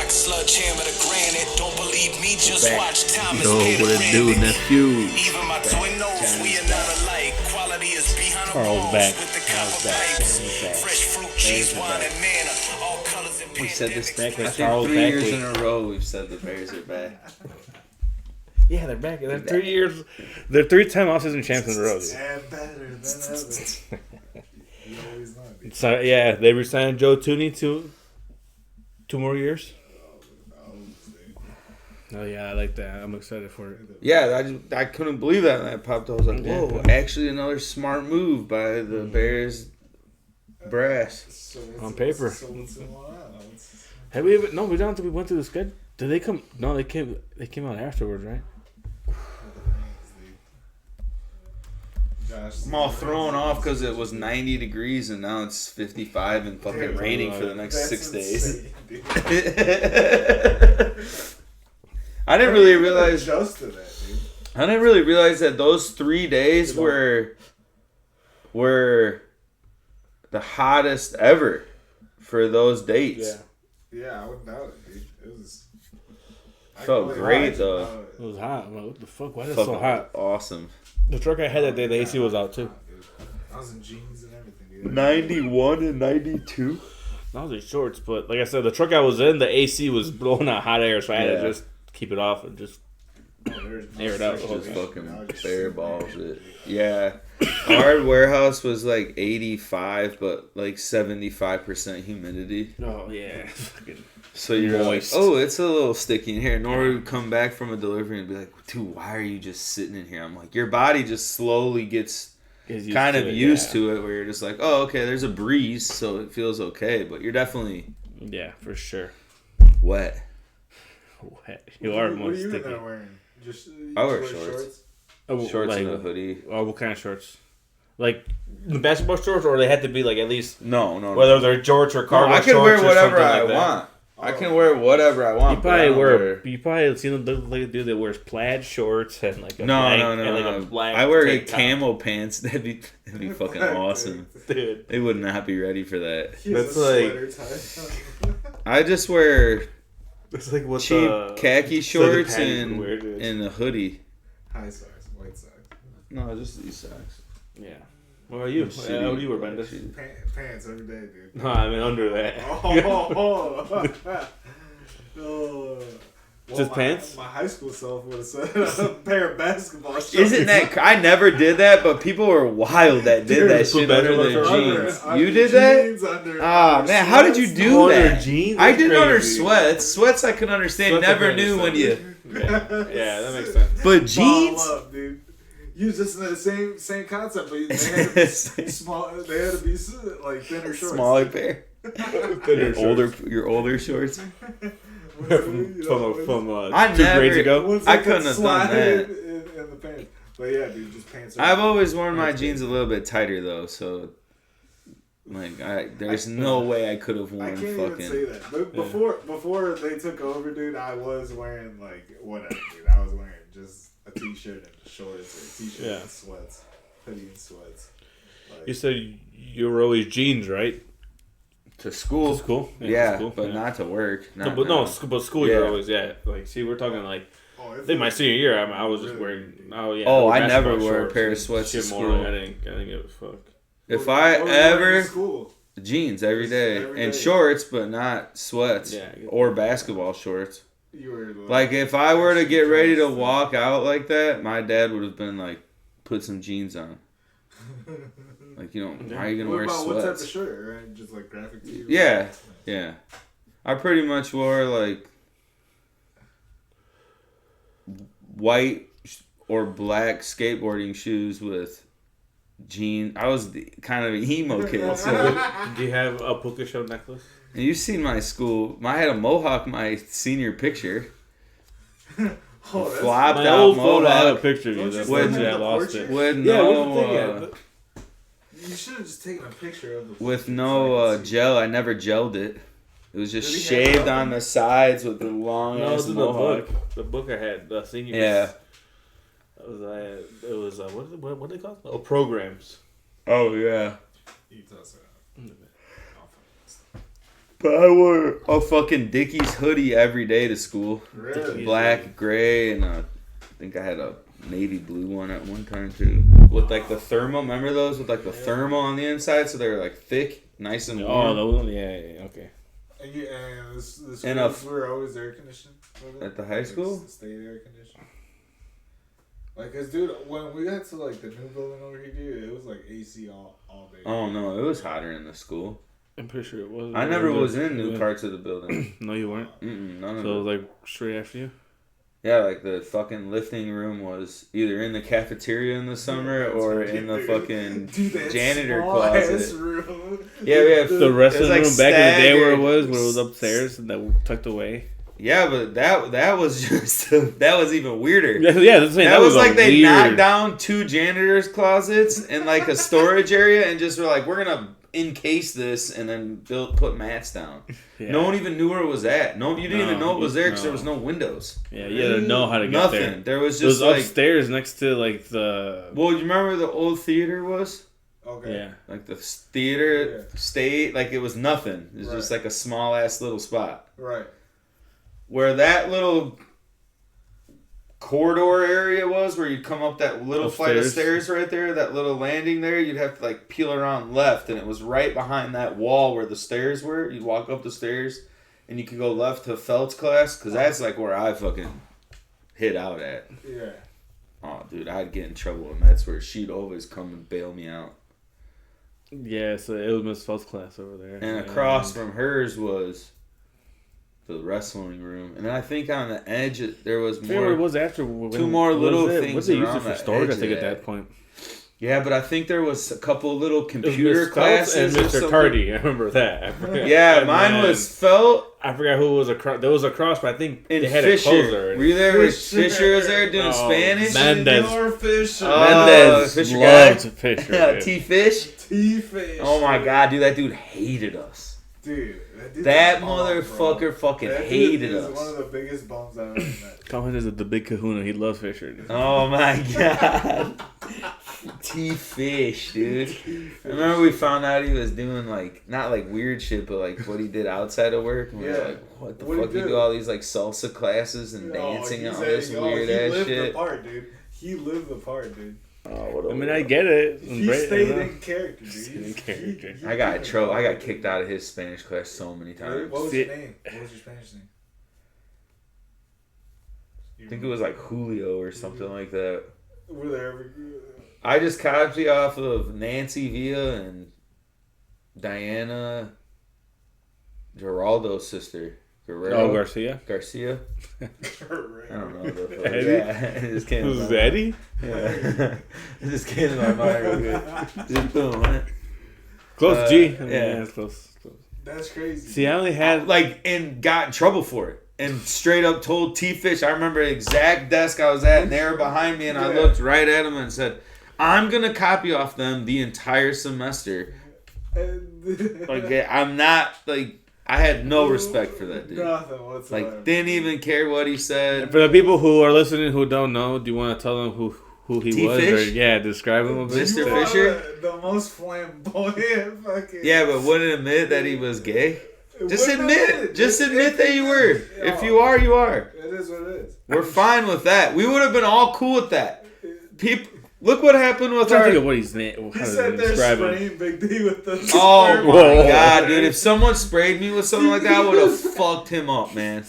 rock, sledgehammer to granite. Don't believe me, just watch Thomas Yo, what it do, nephew? Even my twin knows we are not alike. Quality is behind the Carl's walls back. with the Carl's copper back. pipes. He's back. Fresh fruit, Bears cheese, are wine, back. and manna. All colors and We said this back with I think Carl's 3 back years week. in a row we've said the Bears are back. Yeah, they're back. They're 3 years. They're 3-time offseason champions in a row. Dude. And better than ever. You always know. So yeah, they resigned Joe Tooney to 2 more years. Oh yeah, I like that. I'm excited for it. Yeah, I couldn't believe that when that popped. I was like, whoa, actually another smart move by the Bears brass. On paper. So what's going on? Have we ever? No, we don't. We went through the schedule. Did they come? No, they came. They came out afterwards, right? I'm all thrown off because it was 90 degrees and now it's 55 and fucking raining for the next 6 days. I didn't really realize. Adjust to that, dude. I didn't really realize that those 3 days were the hottest ever for those dates. Yeah, I wouldn't doubt it, dude. It was. Felt great though. It was hot. I'm like, what the fuck? Why is it Fucking so hot? awesome. The truck I had that day, the AC was out too. I was in jeans and everything, dude. 91 and 92. I was in shorts, but like I said, the truck I was in, the AC was blowing out hot air, so I had to just keep it off and just air it out. Just fucking bare balls it. Yeah. Our warehouse was like 85, but like 75% humidity. Oh yeah. So you're moist. like, oh, it's a little sticky in here. Nora would come back from a delivery and be like, dude, why are you just sitting in here? I'm like, your body just slowly gets kind of used to it, where you're just like, oh, okay, there's a breeze, so it feels okay. But you're definitely for sure. wet. You are What more are you sticky. wearing? Just I wear shorts. Oh, Shorts like, and a hoodie. Oh, what kind of shorts? Like the basketball shorts, or they had to be like at least No. whether they're jorts or cargo I can shorts wear or whatever something I like that. want. I can wear whatever I want. You probably seen the like a dude that wears plaid shorts and like a black, and like a black I wear tank top. camo pants. That'd be fucking awesome. Dude. They would not be ready for that. That's like I just wear it's like what cheap khaki shorts patties and would wear, dude. and a hoodie. high socks, white socks. No, just these socks. Yeah. What about you? Shitty. What do you wear, Brenda? Pants every day, dude. No, I mean under that. Oh. Just pants? My high school self would have said a pair of basketball shorts. Isn't that? I never did that, but people were wild that did that shit under their jeans. You did that? Ah, man, how did you do Under that? jeans? I That's did under crazy. sweats. Sweats I can understand. Sweats I Never can knew when understand. you. Yeah, that makes sense. But jeans. Ball up, dude. You was just in the same concept, but they had to be small. They had to be like thinner shorts. Smaller pair. Your older shorts. from I 2 never- grades ago. Ones I that couldn't could have slide done that. in the pants. But yeah, dude, just pants. I've always worn my jeans a little bit tighter though, so like there's no way I could have I worn can't even say fucking. that. But before they took over, dude, I was wearing like whatever, dude. I was wearing just a t-shirt and shorts, or a t-shirt and sweats, hoodie and sweats. Like, You said you were always jeans, right? To school. To school? Yeah, to school. but not to work. No, but school Yeah. you're always like. See, we're talking like. it's In my like- senior year, I was just wearing. Oh yeah. Oh, I basketball never wore a shorts pair of and sweats to shit more. school. I didn't give a fuck. If I what were you wearing ever in school? jeans every day Every and day. shorts, but not sweats Yeah, I get or basketball shorts. You were Like if I were to get ready to walk out like that, my dad would have been like, "Put some jeans on." Like how are you gonna What wear about what type of sweats? shirt? Right? Just like graphic tee. Yeah. I pretty much wore like white or black skateboarding shoes with jeans. I was kind of an emo kid. So Do you have a puka shell necklace? and you've seen my school. I had a mohawk my senior picture. Oh, that's Flopped My out old phone, I have a mohawk picture of you. Don't you That's still when have I the lost portrait? it. with Yeah, no what's the thing? You should have just taken a picture of the. with so no I can see. gel. I never gelled it. It was just Did he have shaved it? on the sides with the long No, ass this is the mohawk. book. The book I had, the senior. Yeah. It was what they call it? Oh, programs. Oh yeah. You toss it out. But I wore a fucking Dickies hoodie every day to school. Really? Black, gray, and I think I had a navy blue one at one time too. With like the thermal, remember those? With like the thermal on the inside, so they were like thick, nice and warm. Oh, those, yeah, okay. And the schools were always air conditioned? At the high school? State air conditioned. Like, cause dude, when we got to like the new building over here, dude, it was like AC all day. Oh no, it was hotter in the school. I'm pretty sure it was. I never was in new parts of the building. No, you weren't. None of So it them. was like straight after you. Yeah, like the fucking lifting room was either in the cafeteria in the summer or in the fucking janitor closet. Room. Yeah, we have The wrestling like room back in the day where it staggered. was upstairs and that tucked away. Yeah, but that was just that was even weirder. Yeah, that's That was like they weird... knocked down 2 janitors' closets and like a storage area and just were like, we're gonna encase this and then put mats down. Yeah. No one even knew where it was at. No, you didn't even know it was there because there was no windows. Yeah, you had to know how to get Nothing. there. There was just it was upstairs next to like the. Well, you remember where the old theater was? Okay. Yeah. Like the theater state, like it was nothing. It was just like a small ass little spot. Right. Where that little corridor area was, where you'd come up that little flight of stairs right there, that little landing there, you'd have to like peel around left, and it was right behind that wall where the stairs were. You'd walk up the stairs, and you could go left to Felt's class, because that's like where I fucking hid out at. Yeah. Oh, dude, I'd get in trouble, and that's where she'd always come and bail me out. Yeah, so it was Miss Felt's class over there. And across from hers was the wrestling room, and then I think on the edge there was more. It was after 2 more little things. What's it used around for the storage? I edge think of at that point. Yeah, but I think there was a couple little computer Miss classes and or Mr. something. Tardy. I remember that. Yeah, mine was Felt. I forgot who was across. There was a cross, but I think And they had Fisher. a closer. Were you there when Fisher was there doing Spanish? Mendez. Fisher. Mendez Fisher loved guy? Fisher. Yeah, dude. T-Fish. T-Fish. Oh my god, dude, that dude hated us. Dude. That motherfucker fucking hated us. One of the biggest bums I've ever met. Cohen is the big kahuna. He loves Fisher. Dude. Oh my god. T-Fish, dude. Remember we found out he was doing like, not like weird shit, but like what he did outside of work? And we were like, what the fuck? You do all these like salsa classes and dancing and all this weird ass shit. He lived the part, dude. He lived the part, dude. I mean, I get it. He stayed in character, dude. I got kicked out of his Spanish class so many times. What was your name? What was your Spanish name? I think it was like Julio or something like that. Were there ever... I just copied off of Nancy Villa and Diana Geraldo's sister. Guerrero? Oh, Garcia? Garcia? I don't know. Eddie? Yeah, it just came Who's to my Eddie? Yeah. It just came to my mind real good. Just boom, right? Close G. Yeah. It's close. That's crazy. See, I only had... And got in trouble for it. And straight up told T-Fish, I remember the exact desk I was at, and they were behind me, and I looked right at them and said, I'm going to copy off them the entire semester. Like, I'm not, like... I had no respect for that dude. Nothing whatsoever. Like, didn't even care what he said. For the people who are listening who don't know, do you want to tell them who he T-Fish? was? Or, yeah, describe him a bit. Mr. Fisher? The most flamboyant fucking... Yeah, but wouldn't admit that he was gay. Just admit that you were. If you are, you are. It is what it is. We're fine with that. We would have been all cool with that. People... Look what happened with I'm trying our... to think of what he's name. He said they're spraying Big D with the... Oh my god, dude. If someone sprayed me with something like that, I would have fucked him up, man.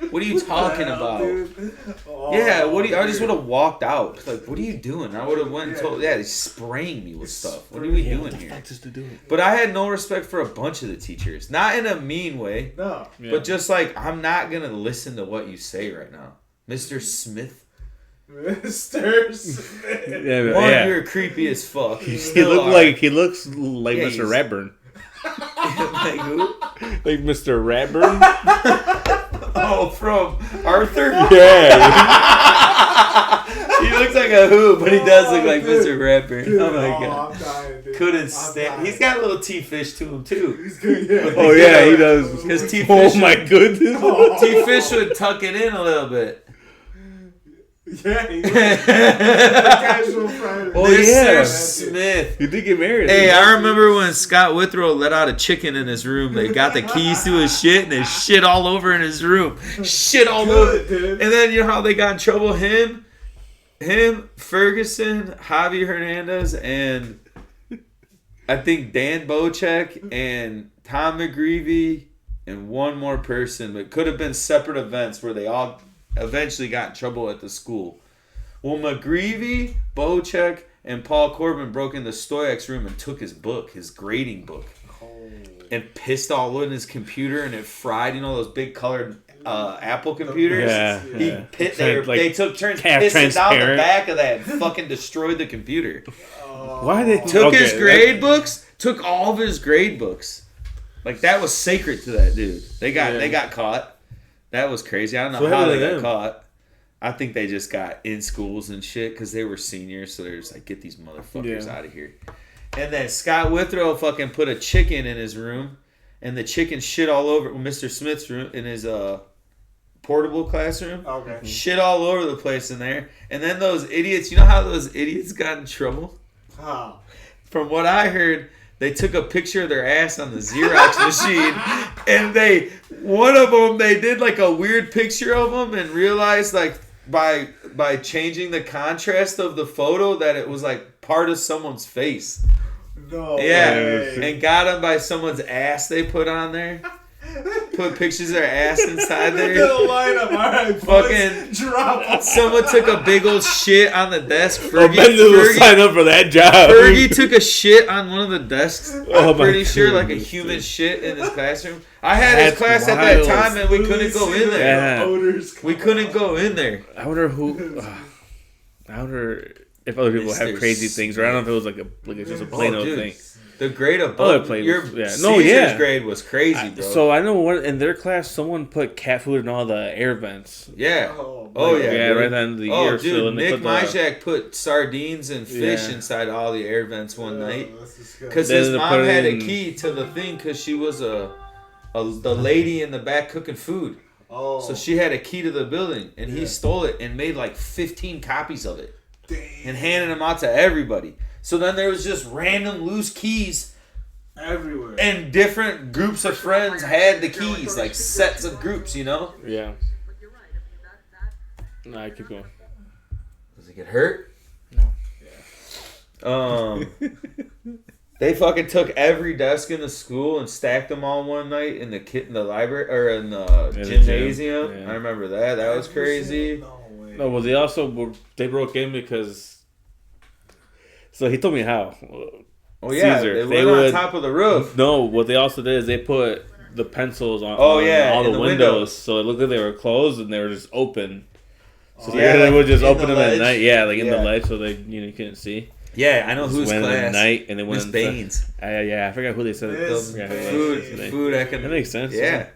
What are you talking about? Yeah, I just would have walked out. Like, what are you doing? I would have went and told... Yeah, he's spraying me with stuff. What are we doing here? But I had no respect for a bunch of the teachers. Not in a mean way. No. But just like, I'm not going to listen to what you say right now. Mr. Smith. Mr. Smith. Yeah. You're creepy as fuck. He looks like Mr. Radburn. Like who? Like Mr. Radburn. Oh, from Arthur? Yeah. He looks like a who, but he does look like Mr. Radburn. Oh my god. I'm dying, dude. Couldn't stand. He's got a little T-Fish to him too. He's good, yeah. Oh yeah, he does. Because T-Fish. Oh my goodness. T-Fish would tuck it in a little bit. Yeah, he was. Casual Friday. Oh, Mr. Smith. He did get married. Hey, I remember when Scott Withrow let out a chicken in his room. They got the keys to his shit, and they shit all over in his room. Shit all over. Dude. And then, you know how they got in trouble? Him, Ferguson, Javi Hernandez, and I think Dan Bocek and Tom McGreevy and one more person. But it could have been separate events where they all eventually got in trouble at the school. Well, McGreevy, Bocek, and Paul Corbin broke into Stoyak's room and took his book, his grading book, and pissed all in his computer, and it fried, you know, those big colored Apple computers. Yeah. They took turns pissing down the back of that and fucking destroyed the computer. Why they Took his grade books, took all of his grade books. Like, that was sacred to that dude. They got caught. That was crazy. I don't know how they got caught. I think they just got in schools and shit because they were seniors, so they're just like, get these motherfuckers out of here. And then Scott Withrow fucking put a chicken in his room, and the chicken shit all over Mr. Smith's room in his portable classroom. Okay. Shit all over the place in there. And then those idiots, you know how those idiots got in trouble? Oh. From what I heard, they took a picture of their ass on the Xerox machine, and one of them, they did like a weird picture of them and realized like by changing the contrast of the photo that it was like part of someone's face. No. Yeah, way. and got them by someone's ass they put on there. Put pictures of their ass inside there. Lineup. All right, fucking drop. Someone took a big old shit on the desk. Fergie sign up for that job. Fergie took a shit on one of the desks. Oh, I'm pretty sure, like a human shit in his classroom. I had his class wild. at that time, and we couldn't go in there. Yeah. We couldn't go in there. I wonder who. I wonder if other people have crazy things, or I don't know if it was like just a plain old thing. The grade above Caesar's grade was crazy, bro. So I know in their class, someone put cat food in all the air vents. Yeah. Yeah, right on the year. Dude, so Nick Myjak put sardines and fish inside all the air vents one night because his mom had a key to the thing because she was the lady in the back cooking food. Oh. So she had a key to the building, and he stole it and made like 15 copies of it. Damn. And handed them out to everybody. So then there was just random loose keys everywhere. And different groups of friends had the keys, like sets of groups, you know? Yeah. No, I keep going. Does it get hurt? No. They fucking took every desk in the school and stacked them all one night in the library or in the gymnasium. Yeah. I remember that. That was crazy. No, well, they broke in because. So he told me how. Oh yeah, Caesar, they went on top of the roof. No, what they also did is they put the pencils on, all the windows, so it looked like they were closed and they were just open. So they would just open them at night. Yeah, like in the ledge, so they you couldn't see. Yeah, I know who's went class. At night and they went Miss Baines. I forgot who they said. Food economics. That makes sense. Yeah,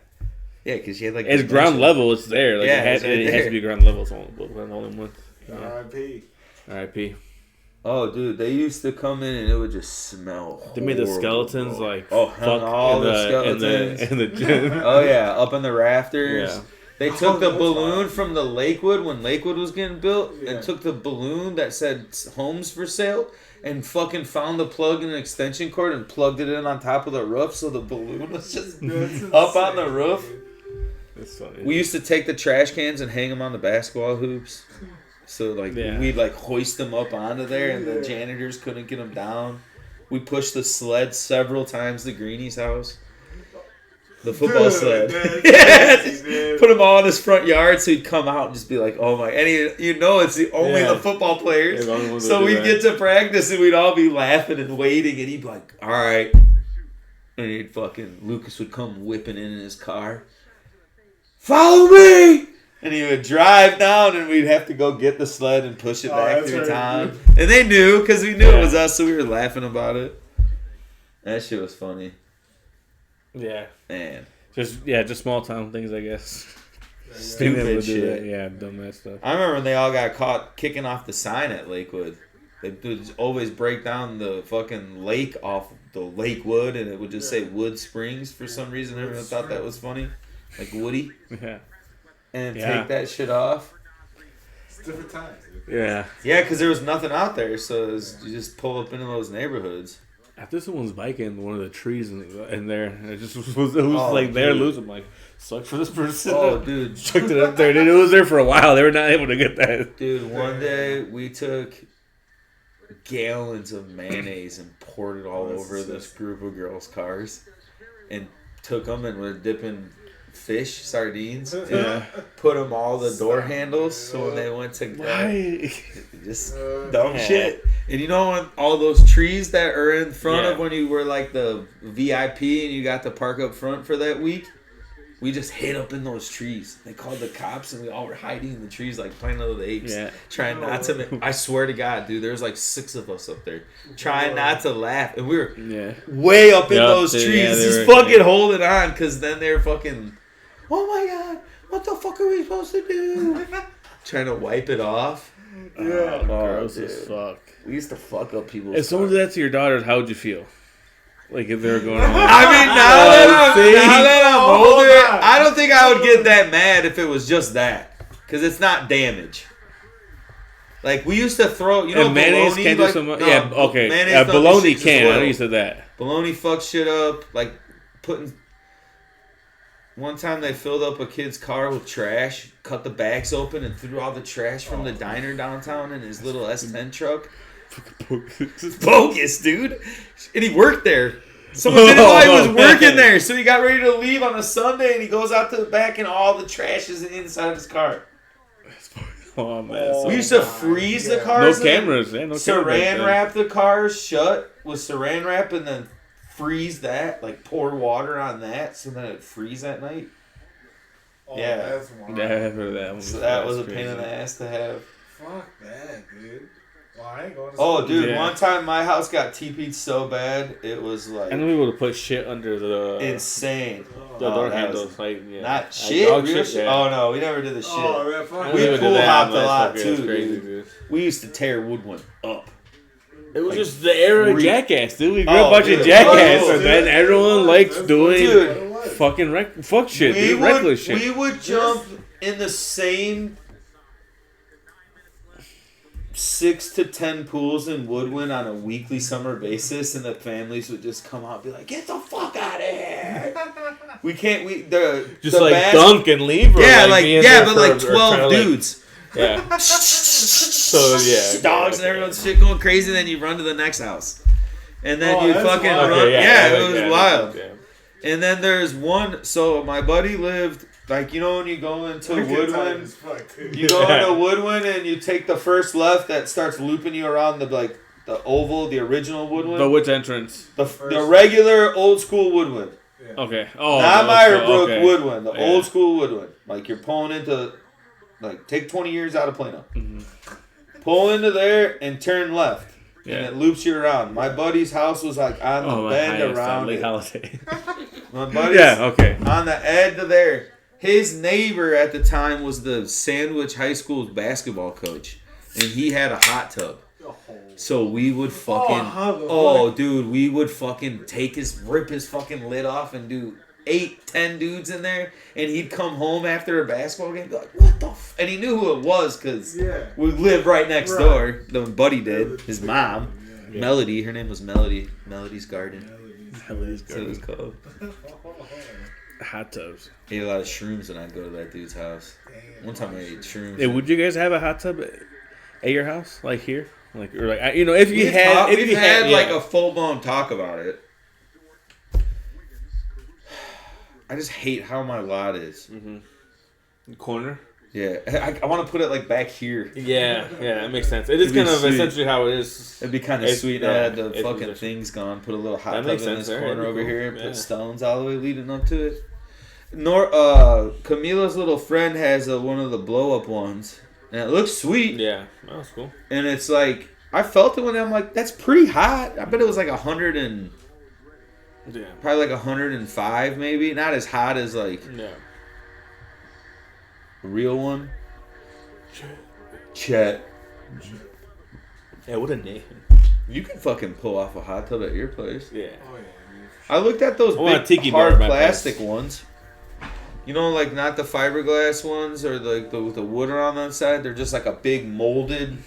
because she had like. It's ground level. It's there. Like it has to be ground level. So only one. R.I.P. R.I.P. Oh, dude, they used to come in and it would just smell. They made the skeletons like hung all the skeletons in the gym. Oh yeah, up in the rafters. Yeah. They took the balloon from the Lakewood when Lakewood was getting built and took the balloon that said homes for sale and fucking found the plug in an extension cord and plugged it in on top of the roof so the balloon was just up on the roof. That's funny. We used to take the trash cans and hang them on the basketball hoops. So we'd hoist them up onto there and the janitors couldn't get them down. We pushed the sled several times to Greenie's house. The football sled. Put him all in his front yard so he'd come out and just be like, oh my. And it's only the football players. So we'd get to practice and we'd all be laughing and waiting and he'd be like, all right. And Lucas would come whipping in his car. Follow me! And he would drive down and we'd have to go get the sled and push it back through town. And they knew because we knew it was us so we were laughing about it. That shit was funny. Yeah. Man. Just small town things, I guess. Stupid shit. Yeah, dumbass stuff. I remember when they all got caught kicking off the sign at Lakewood. They would always break down the fucking lake off the Lakewood and it would just say Wood Springs for some reason. Everyone thought that was funny. Like Woody. Yeah. And take that shit off. It's different times, dude. Yeah. Yeah, because there was nothing out there, so you just pull up into those neighborhoods. After someone's biking one of the trees in there, and it was like there loose. I'm like, sucks for this person. Oh, dude. Chucked it up there. Dude, it was there for a while. They were not able to get that. Dude, one day we took gallons of mayonnaise and poured it all over this group of girls' cars and took them and were dipping fish, sardines, and put them all the door handles so when they went to just dumb shit. And you know when all those trees that are in front of when you were like the VIP and you got to park up front for that week? We just hid up in those trees. They called the cops, and we all were hiding in the trees like Planet of the Apes. Yeah. Trying not to... I swear to God, dude, there was like 6 of us up there. Trying not to laugh. And we were way up in those trees. Just fucking holding on, because then they were fucking... Oh my God, what the fuck are we supposed to do? Trying to wipe it off. Yeah. Gross as fuck. We used to fuck up people's If someone did that to your daughters, how would you feel? Like if they were going on. I mean, now that I'm older, I don't think I would get that mad if it was just that, because it's not damage. Like we used to throw, you know, and mayonnaise bologna, can't like, do so much. No, yeah, okay. Mayonnaise bologna can. I know you said that. Bologna fucks shit up. Like putting. One time they filled up a kid's car with trash, cut the bags open, and threw all the trash from the diner downtown in his little S10 truck. Bogus, dude. And he worked there. Someone didn't know he was working there, so he got ready to leave on a Sunday, and he goes out to the back, and all the trash is inside of his car. Oh man! We used to freeze the cars. No cameras, no Saran wrap the cars shut with Saran wrap, and then freeze that, like pour water on that, so then it freeze at night. Oh, yeah, that's wild. Yeah, I've heard of that. So that was a pain in the ass to have. Fuck that, dude. Well, I ain't going to oh, dude, one time my house got TP'd so bad, it was like... I know people to put shit under the... Insane. The door handles. Like, not shit? Real shit? Oh, no, we never did the shit. Oh, man, fuck. We pool hopped a lot, too, crazy, dude. We used to tear Woodwind up. It was like, just the era of Jackass, dude. We grew up watching Jackass, and then everyone likes doing fucking fuck shit, dude. Reckless shit. We would jump in the same... 6 to 10 pools in Woodwind on a weekly summer basis, and the families would just come out and be like, "Get the fuck out of here!" We can't. Just like dunk and leave. Or yeah, but like 12 dudes. Yeah. So yeah, dogs and everyone's shit going crazy. Then you run to the next house, and then you fucking run. Okay, it was wild. And then there's one. So my buddy lived. Like, you know when you go into Woodwind, you go into Woodwind and you take the first left that starts looping you around the oval, the original Woodwind. But which entrance? The regular old school Woodwind. Yeah. Okay. Oh. Not Meyerbrook Woodwind, the old school Woodwind. Like you're pulling into, like take 20 years out of Plano. Mm-hmm. Pull into there and turn left. Yeah. And it loops you around. My buddy's house was like on the bend around it. My buddy's on the edge of there. His neighbor at the time was the Sandwich High School's basketball coach, and he had a hot tub. So we would fucking, dude, we would fucking rip his fucking lid off and do 8-10 dudes in there, and he'd come home after a basketball game and be like, "What the?" And he knew who it was because we lived right next door. The buddy did. His mom, Melody. Her name was Melody. Melody's Garden. Melody's Garden. That's what it was called. Hot tubs. I ate a lot of shrooms when I'd go to that dude's house. One time I ate shrooms. Hey, would you guys have a hot tub at your house, like here, like or like you know, if you had, if you had like a full blown talk about it. I just hate how my lot is. Mm-hmm. Corner. Yeah, I want to put it like back here. Yeah, that makes sense. It is kind of essentially how it is. It'd be kind of sweet. I had the fucking things gone. Put a little hot tub in this corner over here and put stones all the way leading up to it. Camila's little friend has one of the blow up ones, and it looks sweet. Yeah, that's cool. And it's like I felt it when I'm like, that's pretty hot. I bet it was like 100 and probably like 105 maybe. Not as hot as like a real one. Chet. Yeah, what a name. You can fucking pull off a hot tub at your place. Yeah. I looked at those big hard plastic ones. You know, like not the fiberglass ones or like the wood around the side. They're just like a big molded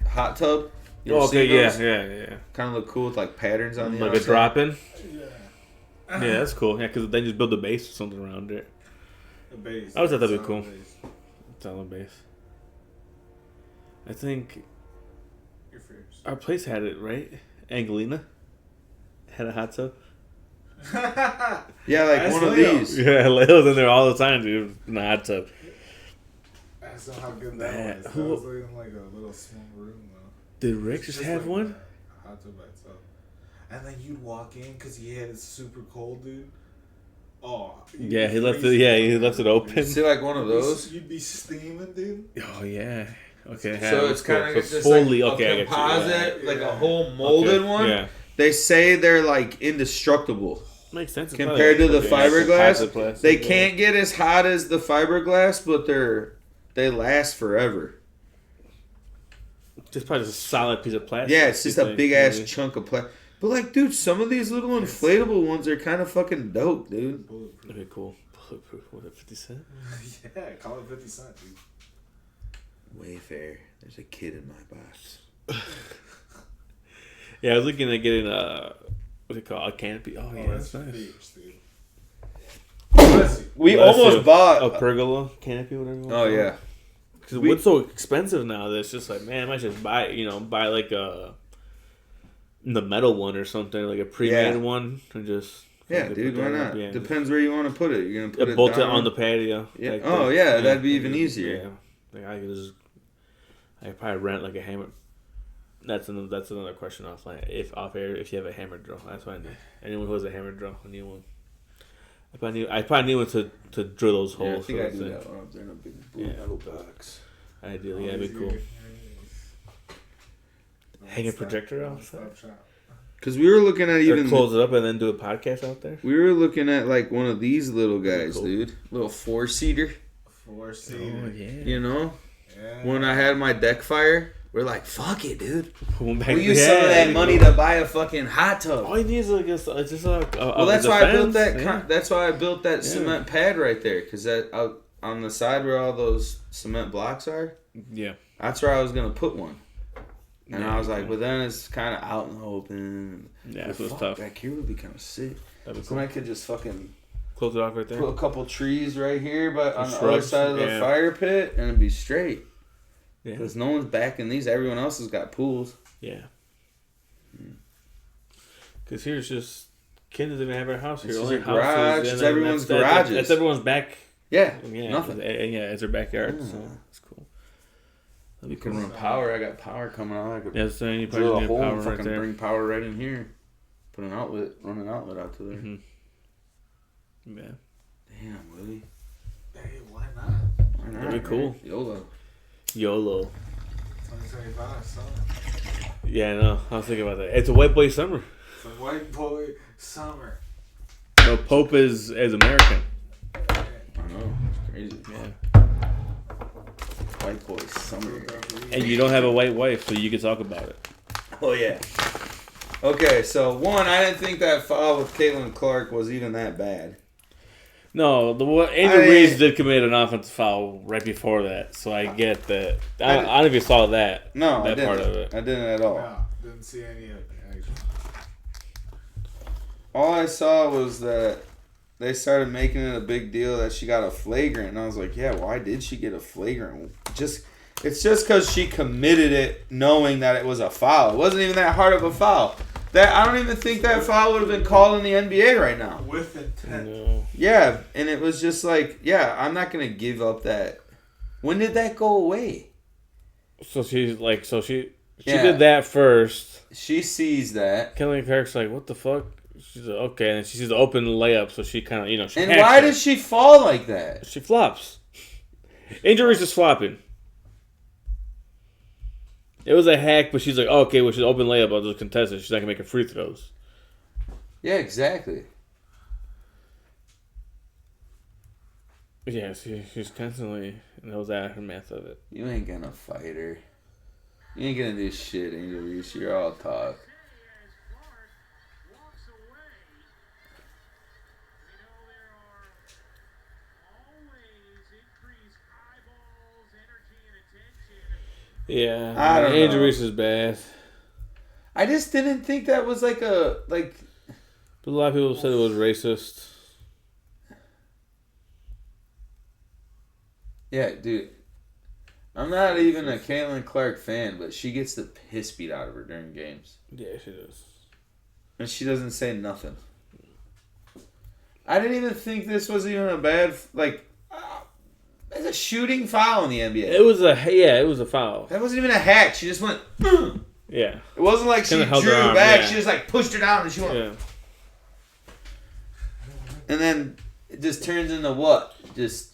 hot tub. You ever Okay, seen those? yeah. Kind of look cool with like patterns on the like outside. a drop-in. Yeah. Yeah, that's cool. Yeah, because then just build a base or something around it. The base. I always thought that'd be cool. Base. Solid base. I think Your first. our place had it, right? Angelina had a hot tub. Yeah, like That's one of Leo. these. Yeah, Leo's in there all the time, dude, in the hot tub. That's not how good that Man, was. That who- was like like a little small room though. Did Rick just have like one? A hot tub by itself. And then you'd walk in because he had it super cold, dude. Oh. Yeah, he left it. Yeah, he left it open. See, like one of those. You'd be steaming, dude. Oh yeah. Okay. So it's kind of just fully like okay. a I get you, composite, yeah. like a Yeah. whole molded Okay, one. Yeah, They say they're like indestructible makes sense. It's compared to probably the like fiberglass. composite plastic, They yeah. can't get as hot as the fiberglass, but they last forever. Just probably just a solid piece of plastic. Yeah, it's just you a think, big ass maybe. chunk of plastic. But like, dude, some of these little inflatable ones are kind of fucking dope, dude. Bulletproof. Okay, cool. Bulletproof. What, 50 cent? Yeah, call it 50 cents, dude. Wayfair. There's a kid in my box. Yeah, I was looking at getting what's it called? A canopy. Oh yeah, that's nice. Fierce, dude. Bless you. We Bless almost you. bought. A pergola canopy, whatever. You want Oh to call it. yeah. Because wood's so expensive now that it's just like, man, I might just buy like the metal one or something, like a pre-made one, and just Yeah, fucking dude, put why that not? up, yeah. Depends where you want to put it. You're gonna put it bolt it down on the patio. Yeah. Like Oh the- yeah, that'd be even easier. Yeah, like I could probably rent like a hammer. That's another question offline. Off air, if you have a hammer drill, that's what I need. Anyone who has a hammer drill, I need one. I probably need one to drill those Yeah, I holes. think for I the do thing. that one up there in a big blue Yeah. metal box. Ideally, yeah, that'd be cool. Hang a projector outside. Cause we were looking at Or even close it up and then do a podcast out there. we were looking at like one of these little guys, Cool. dude. Little 4-seater. 4-seater. yeah. You know, Yeah. when I had my deck fire, we're like, fuck it, dude. We'll We use some of that money to buy a fucking hot tub. All you need is like it's just a Well, that's why I built that. Yeah. That's why I built that Yeah. cement pad right there, because that out on the side where all those cement blocks are, Yeah. that's where I was gonna put one. And Yeah, I was like, yeah. but then it's kind of out in the open. Yeah, But so it's fuck, tough. Back here would be kind of sick. That'd be So cool. I could just fucking Close it off right there. put a couple trees right here, but on the other shrubs, side of the yeah. fire pit, and it'd be straight. Yeah. Because no one's backing these. Everyone else has got pools. Yeah. Because here's just kids doesn't even have our house here. It's Only just a garage, houses, it's and then everyone's that's garages. That's everyone's back. Yeah, Yeah, nothing. And yeah, it's their backyard. Yeah. So it's cool. That'd You be can cool. run power. I got power coming on. I could Yeah, so you drill a probably need hole power and right fucking there. bring power right in here. Put an outlet, run an outlet out to there. Mhm. Yeah. Damn, Willie. Hey, why not? Why not, That'd be cool. man? YOLO. YOLO. 2025, son. Yeah, no, I was thinking about that. It's a white boy summer. It's a white boy summer. No, Pope is American. I know. It's crazy. Yeah. White boy summer. And you don't have a white wife, so you can talk about it. Oh, yeah. Okay, so one, I didn't think that foul with Caitlin Clark was even that bad. No, Andrew Reeves did commit an offensive foul right before that, so I get that. I don't know if you saw that. No, that I didn't. part of it. I didn't at all. No, didn't see any of it, actually. All I saw was that they started making it a big deal that she got a flagrant, and I was like, yeah, why did she get a flagrant? It's just because she committed it knowing that it was a foul. It wasn't even that hard of a foul. I don't even think that foul would have been called in the NBA right now. With intent. No. Yeah, and it was just like, yeah, I'm not going to give up that. When did that go away? So she's like, she Yeah. did that first. She sees that. Kelly Clark's like, what the fuck? She's like, okay, and then she sees the open layup, so she kind of, she And hacks why it. does she fall like that? She flops. Injuries just flopping. It was a hack, but she's like, oh, okay, well, she's open layup. I'll just contest it. She's not going to make her free throws. Yeah, exactly. Yeah, she's constantly knows the aftermath of it. You ain't going to fight her. You ain't going to do shit, Angel Reese. You're all talk. Yeah, I don't know. Angel Reese is bad. I just didn't think that was like a like. But a lot of people said it was racist. Yeah, dude. I'm not even a Caitlin Clark fan, but she gets the piss beat out of her during games. Yeah, she does. And she doesn't say nothing. I didn't even think this was even a bad, like, it's a shooting foul in the NBA. It was a foul. That wasn't even a hack. She just went, Yeah. It wasn't like she drew arm, back. yeah. She just, like, pushed her down and she went. Yeah. And then it just turns into what? Just.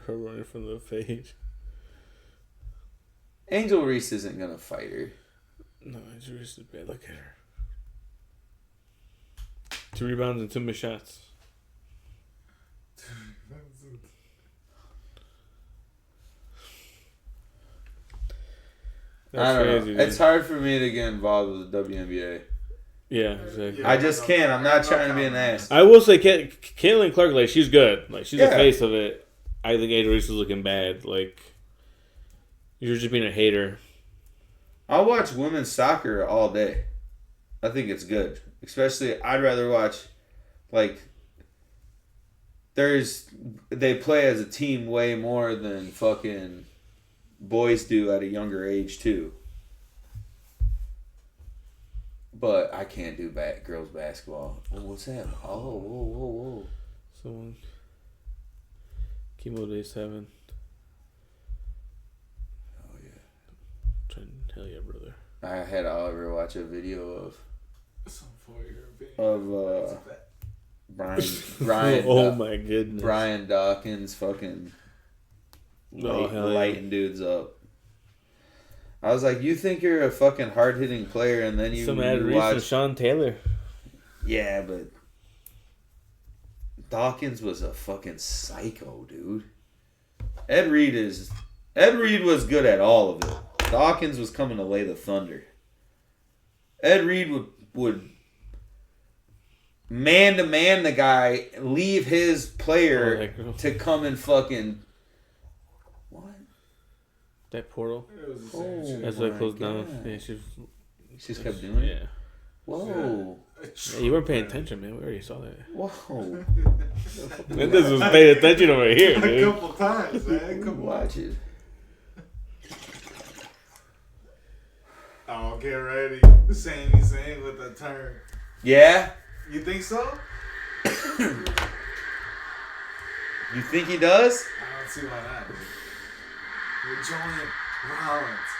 Her running from the fade. Angel Reese isn't going to fight her. No, Angel Reese is bad. Look at her. 2 rebounds and 2 missed shots. I don't know. It's hard for me to get involved with the WNBA. Yeah, exactly. I just can't. I'm not trying to be an ass. I will say, Caitlin Clark, like, she's good. Like, she's the Yeah. face of it. I think Angel Reese is looking bad. Like, you're just being a hater. I'll watch women's soccer all day. I think it's good. Especially, I'd rather watch, like, they play as a team way more than fucking boys do at a younger age, too. But I can't do girls basketball. Oh, what's that? Oh, whoa. Someone. Chemo Day 7. Oh, yeah. Hell yeah, brother. I had Oliver watch a video of Brian. Oh my goodness. Brian Dawkins fucking lighting dudes up. I was like, you think you're a fucking hard hitting player, and then you watch Sean Taylor. Yeah, but Dawkins was a fucking psycho, dude. Ed Reed was good at all of it. Dawkins was coming to lay the thunder. Ed Reed would man to man the guy, leave his player to come and fucking what? That portal. That's why it closed down. Yeah, she just kept doing it. Yeah. Whoa. Yeah, you weren't paying attention, man. We already saw that. Whoa. This was paying attention over here, dude. A couple times, man. Come watch it. Oh, get ready. Same with the turn. Yeah? You think so? You think he does? I don't see why not. You're Julian Rollins.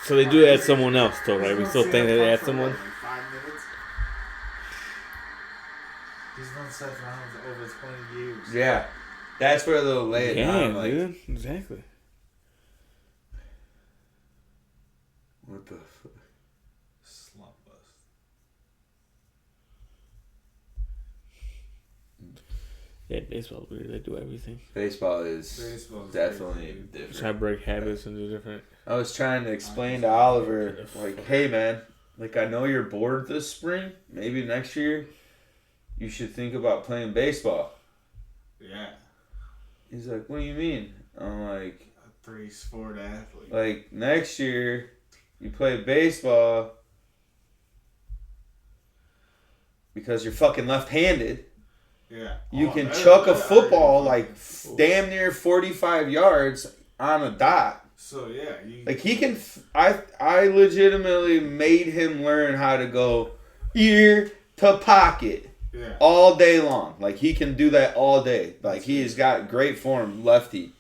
So they do add someone else, though, right? We still think they add someone? Like 5 minutes? He's known Seth Rollins over 20 years. Yeah. That's where they'll lay it down. Yeah, dude. Exactly. What the fuck? Slump bust. Yeah, baseball's weird. They do everything. Baseball is definitely different. Try to break habits and do different. I was trying to explain to Oliver, like, hey, man, like, I know you're bored this spring. Maybe next year you should think about playing baseball. Yeah. He's like, what do you mean? I'm like, a 3-sport athlete. Like, next year you play baseball because you're fucking left-handed. Yeah. You can chuck a football like damn near 45 yards on a dot. So yeah, like he can. I legitimately made him learn how to go ear to pocket all day long. Like he can do that all day. Like he has got great form, lefty.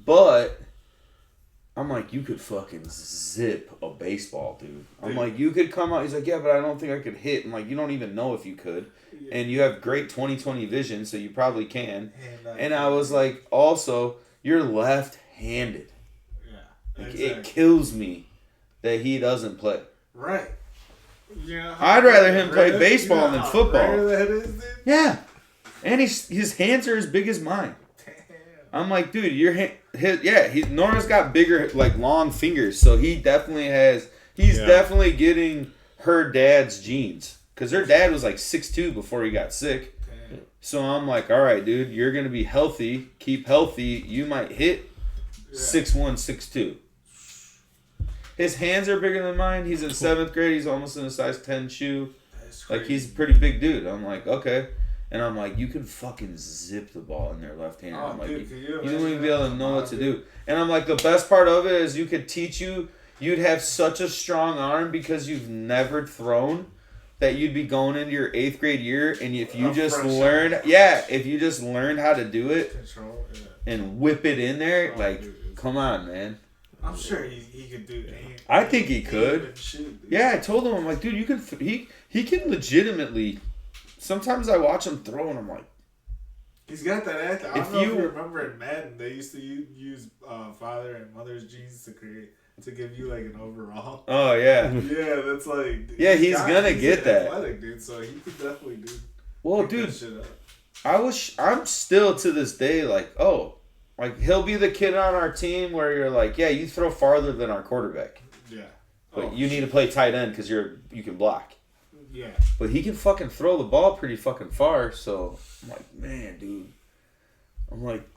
But I'm like, you could fucking zip a baseball, dude. I'm like, you could come out. He's like, yeah, but I don't think I could hit. I'm like, you don't even know if you could. And you have great 20/20 vision, so you probably can. And I was like, also, you're left-handed. Yeah, like, it kills me that he doesn't play. Right. Yeah. I'd rather him play baseball than football. That is, dude? Yeah. And his hands are as big as mine. Damn. I'm like, dude, Nora's got bigger, like, long fingers, so he definitely has. He's definitely getting her dad's genes. Because her dad was like 6'2" before he got sick. Damn. So I'm like, all right, dude, you're gonna be healthy. Keep healthy. You might hit 6'1", 6'2". His hands are bigger than mine. He's in 7th grade. He's almost in a size 10 shoe. Like, he's a pretty big dude. I'm like, okay. And I'm like, you can fucking zip the ball in their left hand. I'm like, dude, you don't even be able to know what to do. And I'm like, the best part of it is you'd have such a strong arm because you've never thrown that you'd be going into your 8th grade year. And if you just learned how to do it and whip it in there, come on, man. I'm sure he could do that. I think he could. Yeah, I told him, I'm like, dude, you can. He can legitimately. Sometimes I watch him throw, and I'm like, he's got that athlete. I don't know if you remember in Madden, they used to use father and mother's genes to give you like an overall. Oh yeah. Yeah, that's like. Yeah, he's gonna get that. Athletic, dude, so he could definitely do. Well, dude, I'm still to this day like, oh. Like, he'll be the kid on our team where you're like, yeah, you throw farther than our quarterback. Yeah. But you need to play tight end because you can block. Yeah. But he can fucking throw the ball pretty fucking far. So, I'm like, man, dude. I'm like,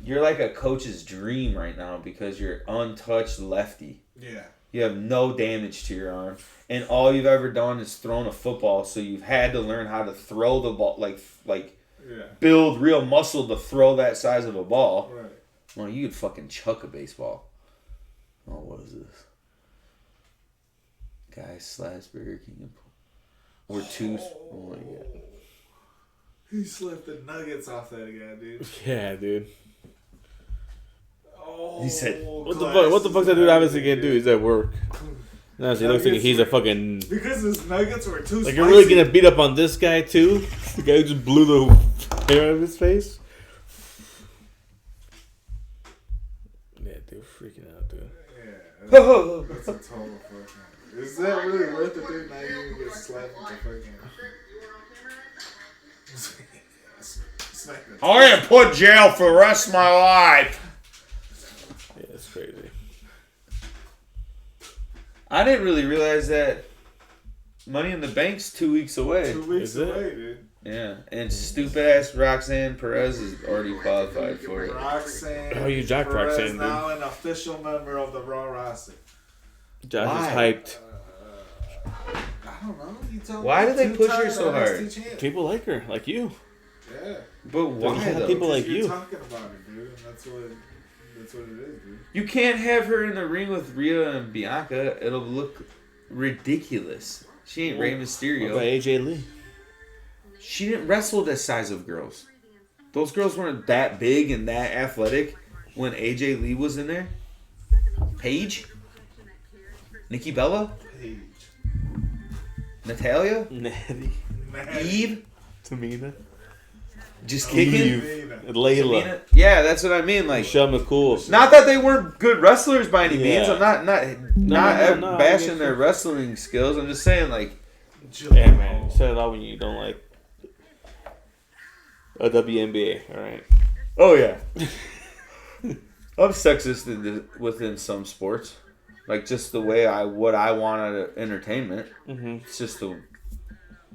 you're like a coach's dream right now because you're untouched lefty. Yeah. You have no damage to your arm. And all you've ever done is thrown a football. So, you've had to learn how to throw the ball, build real muscle to throw that size of a ball. Right. Well, you could fucking chuck a baseball. Oh, what is this? Guy / Burger King. Or two. Oh my god. He slipped the nuggets off that guy, dude. Yeah, dude. Oh, he said, What the fuck's that dude obviously gonna do? He's at work. No, so he looks like he's a fucking... Because his nuggets were too spicy. You're really gonna beat up on this guy, too? The guy who just blew the hair out of his face? Yeah, dude, freaking out, dude. Yeah, that's a total fucking... Is that really worth it, dude? Now you get slapped with the fucking... I am put in jail for the rest of my life. Yeah, it's crazy. I didn't really realize that Money in the Bank's 2 weeks away. 2 weeks away, dude. Yeah, and stupid ass Roxanne Perez is already qualified for it. Roxanne you jacked Perez Roxanne, dude. now an official member of the Raw roster. Josh is hyped. I don't know. You told Why me do they push her two-time so hard? NXT champ. People like her, like you. Yeah. But why though? People like You're you. talking about her, dude. And that's what it is, dude. You can't have her in the ring with Rhea and Bianca. It'll look ridiculous. She ain't Rey Mysterio. What about AJ Lee? She didn't wrestle this size of girls. Those girls weren't that big and that athletic when AJ Lee was in there. Paige? Nikki Bella? Paige. Natalia? Natty. Eve? Tamina. Just kicking? Layla. Tamina? Yeah, that's what I mean. Like, Michelle McCool. not that they weren't good wrestlers by any means. Yeah. I'm not bashing their wrestling skills. I'm just saying, like, Yeah, man. You said it all when you don't like a WNBA, alright? oh yeah. I'm sexist within some sports. Like, just the way what I want out of entertainment. Mm-hmm. It's just I'm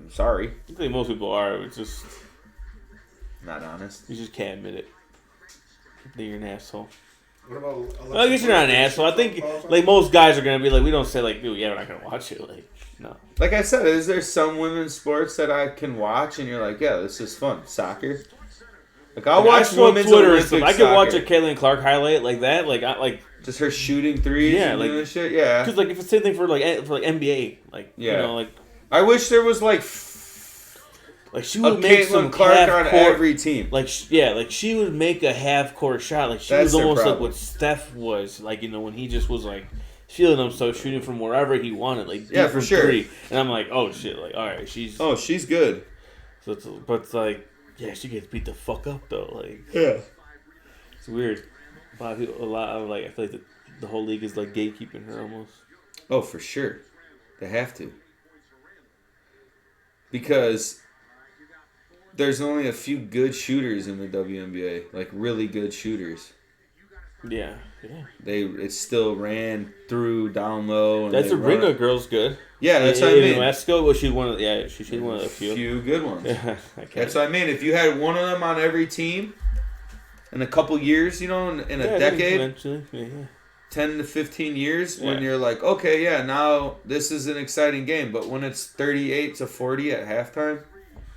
sorry. I think most people are. It's just... Not honest. You just can't admit it. That you're an asshole. What about Well, I guess you're not an asshole. I think, like, most guys are going to be like, we don't say, like, dude, yeah, we're not going to watch it. Like, no. Like I said, is there some women's sports that I can watch and you're like, yeah, this is fun? Soccer? Like, I'll watch women's Olympic soccer. I can watch a Caitlin Clark highlight like that. Like, just her shooting threes yeah, and like, doing shit? Yeah. Because, like, if it's the same thing for NBA. Like, yeah. You know, like... I wish there was, like she a would make some Caitlin Clark on half-court, every team. like she would make a half-court shot. Like she was almost like what Steph was. Like, you know, when he just was like feeling himself shooting from wherever he wanted. Like yeah, for sure. Three. And I'm like, oh shit, like all right, she's good. So but it's like, yeah, she gets beat the fuck up though. Like yeah, it's weird. A lot of like I feel like the whole league is like gatekeeping her almost. Oh, for sure, they have to because there's only a few good shooters in the WNBA, like really good shooters. Yeah. It still ran through down low. And That's a Ringo girl's good. Yeah, that's what I mean. In Mexico, well, she's one of she's one of the few good ones. Yeah, that's what I mean. If you had one of them on every team in a couple years, in a decade, eventually, 10 to 15 years, when you're like, okay, now this is an exciting game. But when it's 38-40 at halftime,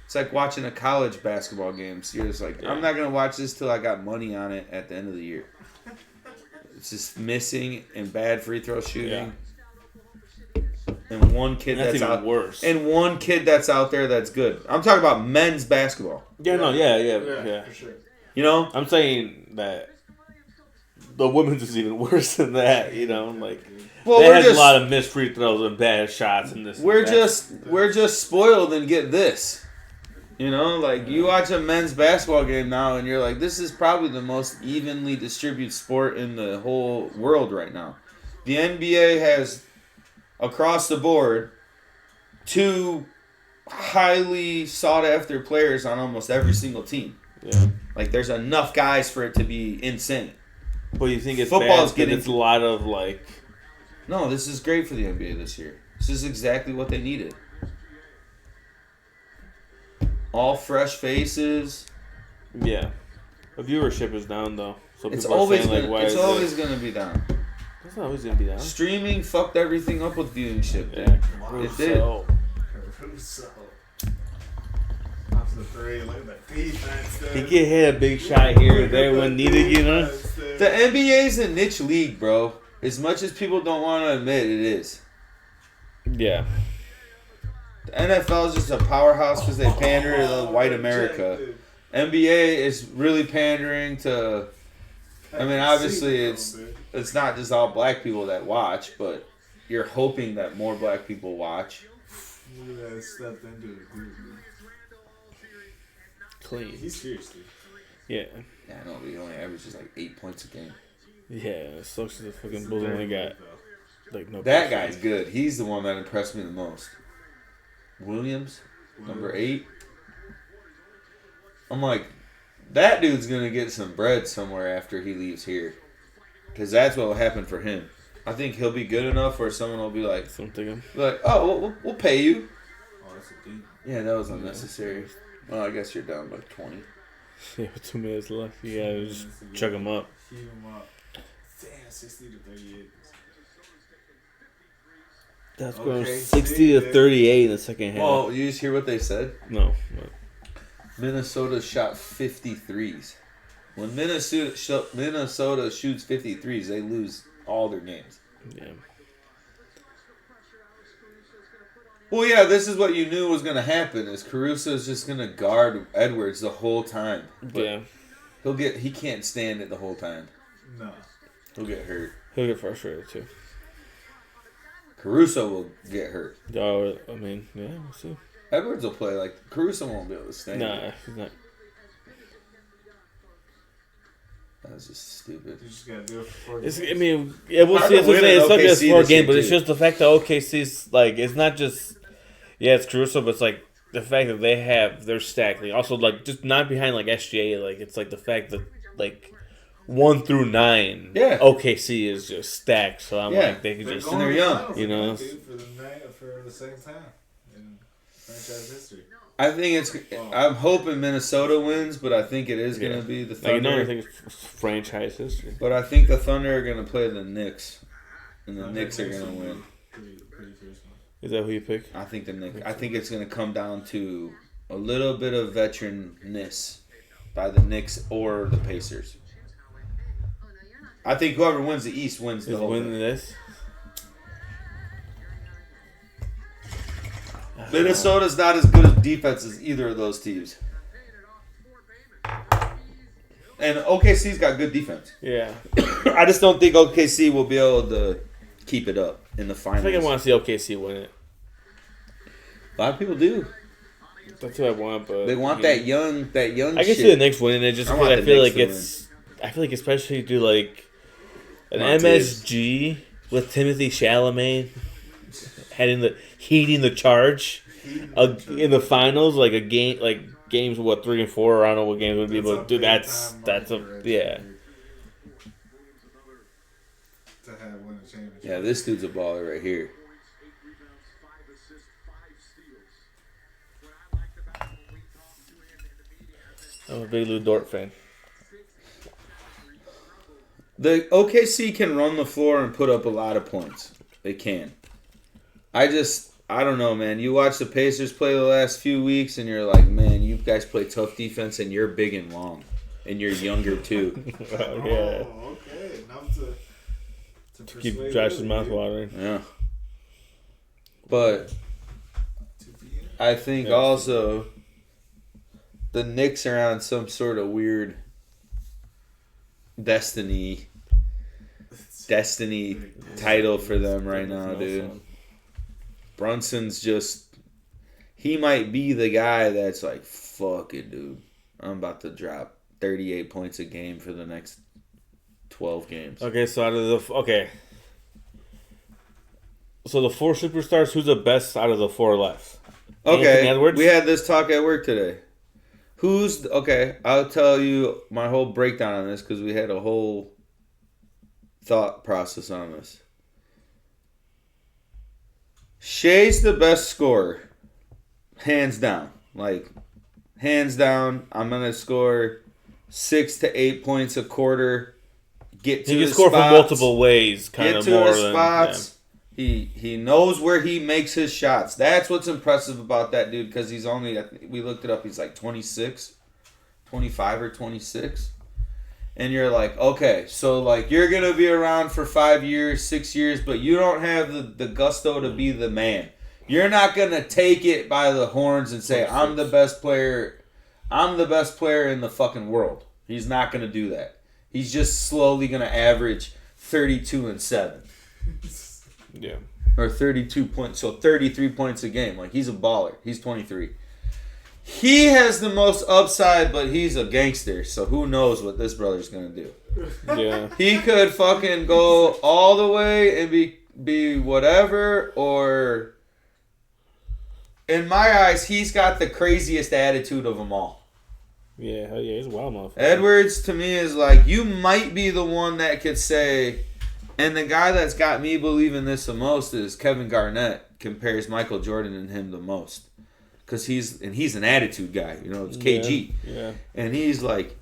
it's like watching a college basketball game. So you're just like, I'm not going to watch this till I got money on it at the end of the year. It's just missing and bad free throw shooting. And one kid that's out worse. And one kid that's out there that's good. I'm talking about men's basketball. Yeah, for sure. I'm saying that the women's is even worse than that. They had a lot of missed free throws and bad shots in this. We're just spoiled and get this. You watch a men's basketball game now and you're like, this is probably the most evenly distributed sport in the whole world right now. The NBA has, across the board, 2 highly sought-after players on almost every single team. Yeah. There's enough guys for it to be insane. But you think it's football's bad, it's a lot of, No, this is great for the NBA this year. This is exactly what they needed. All fresh faces. Yeah. The viewership is down, though. So it's always going to be down. It's always going to be down. Streaming fucked everything up with viewership. Yeah. It did. Caruso. Off the 3. Look at the defense there. He can hit a big shot here or there when needed, The NBA's a niche league, bro. As much as people don't want to admit, it is. Yeah. The NFL is just a powerhouse because they pander to the white America. NBA is really pandering to. I mean, obviously, it's not just all black people that watch, but you're hoping that more black people watch. Look at that stepped into it, dude. Clean. He's seriously. Yeah, I know, but he only averages 8 points a game. Yeah, sucks the fucking Bulls only got no. That guy's good. He's the one that impressed me the most. Williams, number 8. I'm like, that dude's going to get some bread somewhere after he leaves here. Because that's what will happen for him. I think he'll be good enough where someone will be like, we'll pay you. Oh, that's a deep. Yeah, that was unnecessary. Well, I guess you're down by 20. Yeah, with 2 minutes left. Yeah, just chuck him up. Heat him up. Damn, 60-38. That's going 60-38 in the second half. Well, you just hear what they said? No. Minnesota shot 53s. When Minnesota shoots 53s, they lose all their games. Yeah. Well, yeah, this is what you knew was going to happen. Is Caruso's just going to guard Edwards the whole time? Yeah. He can't stand it the whole time. No. He'll get hurt. He'll get frustrated too. Caruso will get hurt. Oh, I mean, yeah, we'll see. Edwards will play Caruso won't be able to stand. Nah, he's not. That was just stupid. You just gotta do it for 4 games. I mean, yeah, we'll see. It's not just 4 games, but it's just the fact that OKC's it's not just it's Caruso, but it's the fact that they're stacked. Also, just not behind SGA. It's the fact that 1 through 9, OKC is just stacked. So I'm they can just they're young, for the second time in franchise history. I think I'm hoping Minnesota wins, but I think it is going to be the Thunder. I think it's franchise history. But I think the Thunder are going to play the Knicks, and the Knicks are going to win. Is that who you pick? I think the Knicks. I think it's going to come down to a little bit of veteranness by the Knicks or the Pacers. I think whoever wins the East wins the whole thing. This? Minnesota's not as good a defense as either of those teams. And OKC's got good defense. Yeah. I just don't think OKC will be able to keep it up in the finals. I think I want to see OKC win it. A lot of people do. That's what I want, but they want that young I can see the Knicks winning it just because I feel like especially do an MSG with Timothy Chalamet heeding the charge in the finals, a game games 3 and 4. I don't know what games would be, but dude, that's to have win a championship. Yeah, this dude's a baller right here. I'm a big Lou Dort fan. The OKC can run the floor and put up a lot of points. They can. I don't know, man. You watch the Pacers play the last few weeks, and you're like, man, you guys play tough defense, and you're big and long, and you're younger too. Yeah. Oh, okay. Enough to Keep Josh's mouth watering. Yeah. But I think also the Knicks are on some sort of weird destiny title for them right now, dude. Brunson's he might be the guy that's like, fuck it, dude. I'm about to drop 38 points a game for the next 12 games. Okay, so so the 4 superstars, who's the best out of the 4 left? Okay, Anthony Edwards? we had this talk at work today. I'll tell you my whole breakdown on this because we had a whole thought process on this. Shea's the best scorer. Hands down. Hands down. I'm going to score 6 to 8 points a quarter. He can score from multiple ways, kind of more than spots. He knows where he makes his shots. That's what's impressive about that dude because he's only, we looked it up, he's like 26, 25 or 26. And you're like, okay, so you're going to be around for 5 years, 6 years, but you don't have the gusto to be the man. You're not going to take it by the horns and say, I'm the best player in the fucking world. He's not going to do that. He's just slowly going to average 32 and 7. Yeah. Or 32 points, so 33 points a game. He's a baller. He's 23. He has the most upside, but he's a gangster, so who knows what this brother's going to do. Yeah. He could fucking go all the way and be whatever, or... In my eyes, he's got the craziest attitude of them all. Yeah, hell yeah, he's a wild motherfucker. Edwards, to me, is you might be the one that could say... And the guy that's got me believing this the most is Kevin Garnett compares Michael Jordan and him the most. Because he's an attitude guy. It's KG. Yeah. And he's like,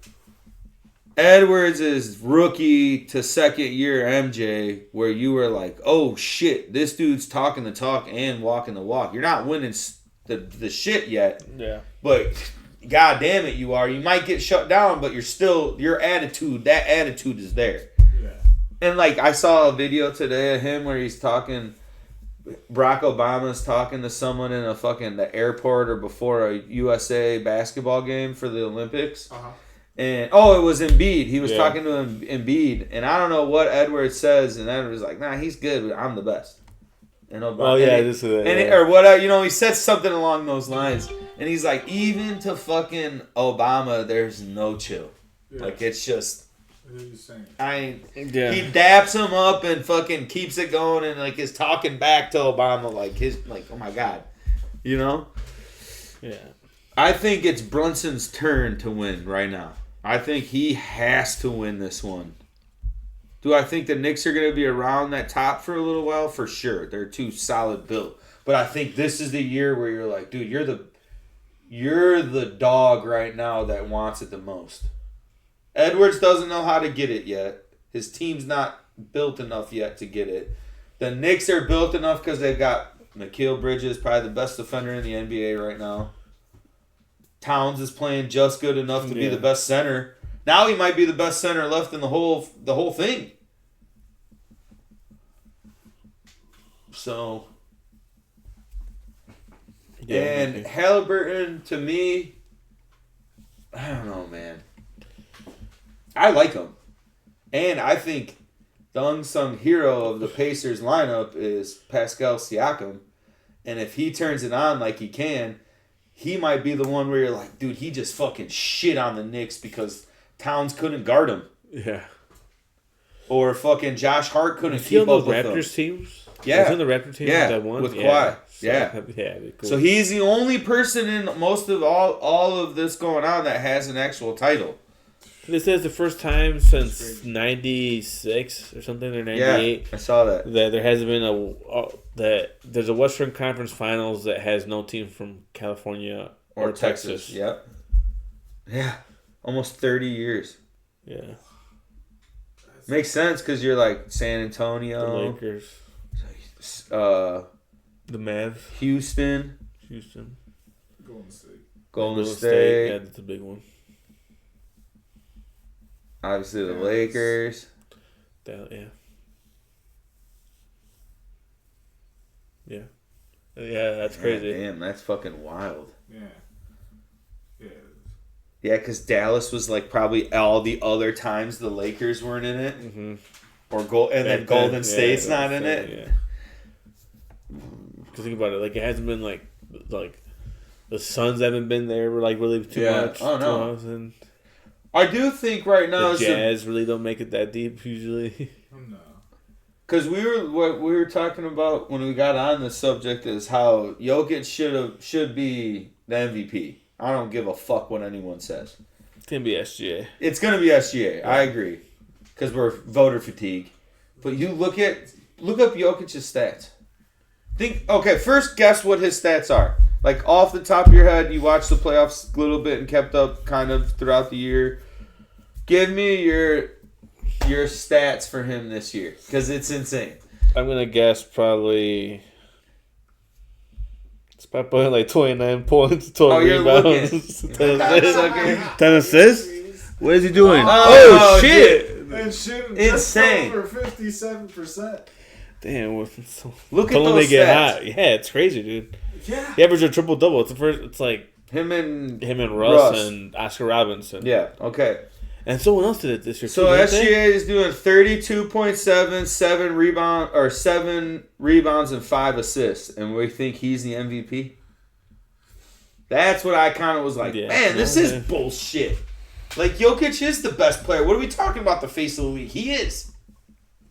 Edwards is rookie to second year MJ, where you were like, oh shit, this dude's talking the talk and walking the walk. You're not winning the shit yet. Yeah. But god damn it, you are. You might get shut down, but your attitude, that attitude is there. And I saw a video today of him where he's talking, Barack Obama's talking to someone in the airport or before a USA basketball game for the Olympics. Uh-huh. And, it was Embiid. He was talking to Embiid. And I don't know what Edwards says. And Edwards was like, nah, he's good, but I'm the best. And Obama, he said something along those lines. And he's like, even to fucking Obama, there's no chill. Yeah. It's just... He daps him up and fucking keeps it going and is talking back to Obama oh my god, Yeah. I think it's Brunson's turn to win right now. I think he has to win this one. Do I think the Knicks are going to be around that top for a little while? For sure. They're too solid built. But I think this is the year where you're like, dude, you're the dog right now that wants it the most. Edwards doesn't know how to get it yet. His team's not built enough yet to get it. The Knicks are built enough because they've got Mikal Bridges, probably the best defender in the NBA right now. Towns is playing just good enough to be the best center. Now he might be the best center left in the whole thing. So, and Halliburton, to me, I don't know, man. I like him. And I think the unsung hero of the Pacers lineup is Pascal Siakam. And if he turns it on like he can, he might be the one where you're like, dude, he just fucking shit on the Knicks because Towns couldn't guard him. Yeah. Or fucking Josh Hart couldn't keep up with him. Raptors teams? Yeah. Was in the Raptors team that won? With Kawhi. So, yeah. Cool. So he's the only person in most of all of this going on that has an actual title. This is the first time since '96 or something, or '98. Yeah, I saw that. That there hasn't been that there's a Western Conference Finals that has no team from California or Texas. Yep. Yeah, almost 30 years. Yeah. Makes sense because you're like San Antonio, The Lakers, the Mavs, Houston, Golden State. State. Yeah, that's a big one. Obviously, the Lakers. Yeah. Yeah, that's crazy. Damn, that's fucking wild. Yeah. Yeah, because Dallas was like probably all the other times the Lakers weren't in it, and then Golden State's not in it. Yeah. Because think about it, like it hasn't been like the Suns haven't been there like really too much. Oh no. 2000. I do think right now the Jazz really don't make it that deep usually. No. Because what we were talking about when we got on this subject is how Jokic should be the MVP. I don't give a fuck what anyone says. It's gonna be SGA. It's gonna be SGA. Yeah. I agree, because we're voter fatigue. But you look up Jokic's stats. First guess what his stats are. Like off the top of your head, you watched the playoffs a little bit and kept up kind of throughout the year. Give me your stats for him this year, because it's insane. I'm gonna guess probably. It's probably like 29 points, 12 rebounds, 10 assists. What is he doing? Oh shit! And shooting insane. Just over 57%. Damn, look at those get stats. hot. Yeah, it's crazy, dude. Yeah. He averaged a triple double. It's like him and Russ and Oscar Robinson. Yeah. Okay. And someone else did it this year. So SGA is doing 32.7, 7 rebounds and 5 assists, and we think he's the MVP. That's what I kind of was like. Yeah. Man, this is bullshit. Like Jokic is the best player. What are we talking about? The face of the league. He is.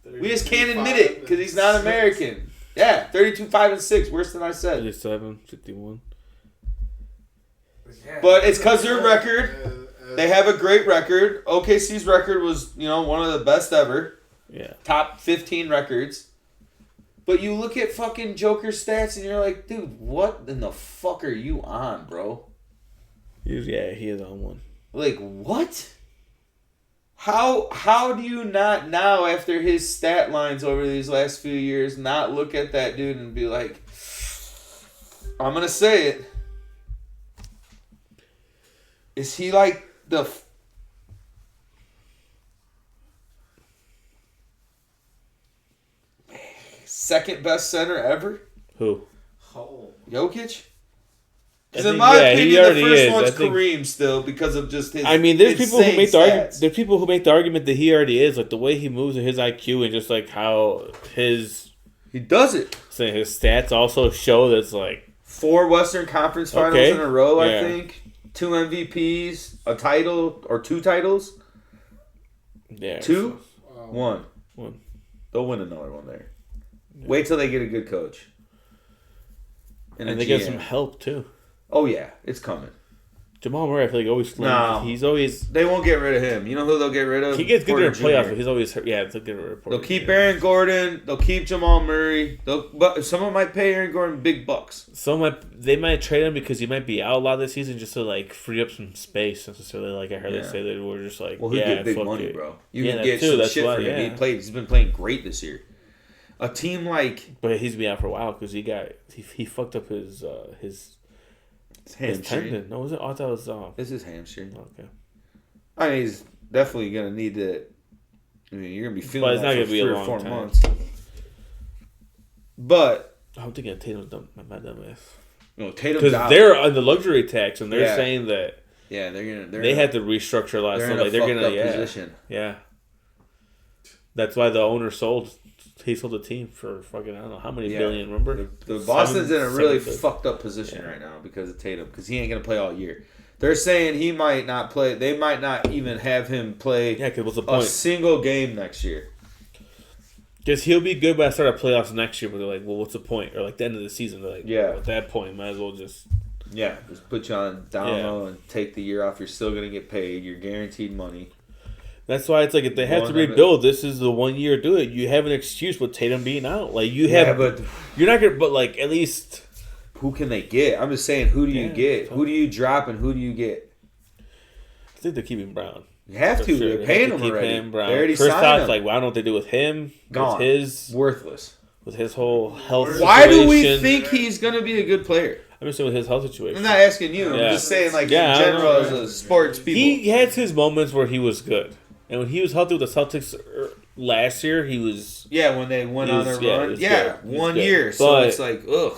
We just can't admit it because he's not American. Yeah, 32, 5, and 6. Worse than I said. 37, 51. But it's because their record. They have a great record. OKC's record was, one of the best ever. Yeah. Top 15 records. But you look at fucking Joker's stats and you're like, dude, what in the fuck are you on, bro? He is on one. Like, what? How do you not now, after his stat lines over these last few years, not look at that dude and be like, I'm going to say it. Is he like the second best center ever? Who? Jokic? Because in my opinion, the first one's Kareem still because of just his. I mean, there's people who make the argument. There's people who make the argument that he already is, like the way he moves and his IQ and just like how he does it. So his stats also show that's like 4 Western Conference Finals in a row. I think 2 MVPs, a title or 2 titles. Yeah. 2, 1. They'll win another one there. Yeah. Wait till they get a good coach. And they get some help too. Oh yeah, it's coming. Jamal Murray, I feel like always. No, he's always. They won't get rid of him. You know who they'll get rid of? He gets good in the playoffs, but he's always hurt. Yeah, they'll get rid of. They'll keep Aaron Gordon. They'll keep Jamal Murray. But someone might pay Aaron Gordon big bucks. They might trade him because he might be out a lot this season just to like free up some space necessarily. Like I heard they say they were just like, he get big money, bro. You can get some shit for him. He's been playing great this year. A team like, but he's been out for a while because he fucked up his tendon. No, was it? I thought it was. This is hamstring. Okay. I mean, he's definitely gonna need to. I mean, you're gonna be feeling that for 3 or 4 months. But I'm thinking Tatum's my dumbass. No, Tatum's because they're on the luxury tax and they're saying that. Yeah, they had to restructure a lot. They're so in like a they're gonna position. Yeah. That's why the owner sold. He sold the team for fucking I don't know how many billion. Remember, the Boston's in a really fucked up position right now because of Tatum because he ain't gonna play all year. They're saying he might not play. They might not even have him play. Yeah, because what's the point? A single game next year. Because he'll be good by the start of playoffs next year. But they're like, well, what's the point? Or like the end of the season, they're like, well, at that point, might as well just just put you on down low and take the year off. You're still gonna get paid. You're guaranteed money. That's why it's like if they have to rebuild, this is the 1 year to do it. You have an excuse with Tatum being out. Like you have, but you're not gonna. But like at least, who can they get? I'm just saying, who do you get? Who do you drop and who do you get? I think they're keeping Brown. You have to. Sure. They're paying him already. They already First signed him. like, well, I don't know what they do with him. Gone. With his worthless. With his whole health. Why situation. do we think he's gonna be a good player? I'm just saying with his health situation. I'm not asking you. I'm just saying, like in general, as a sports people. He had his moments where he was good. And when he was healthy with the Celtics last year, he was... Yeah, when they went on their run. Yeah, 1 year. But, so it's like, ugh.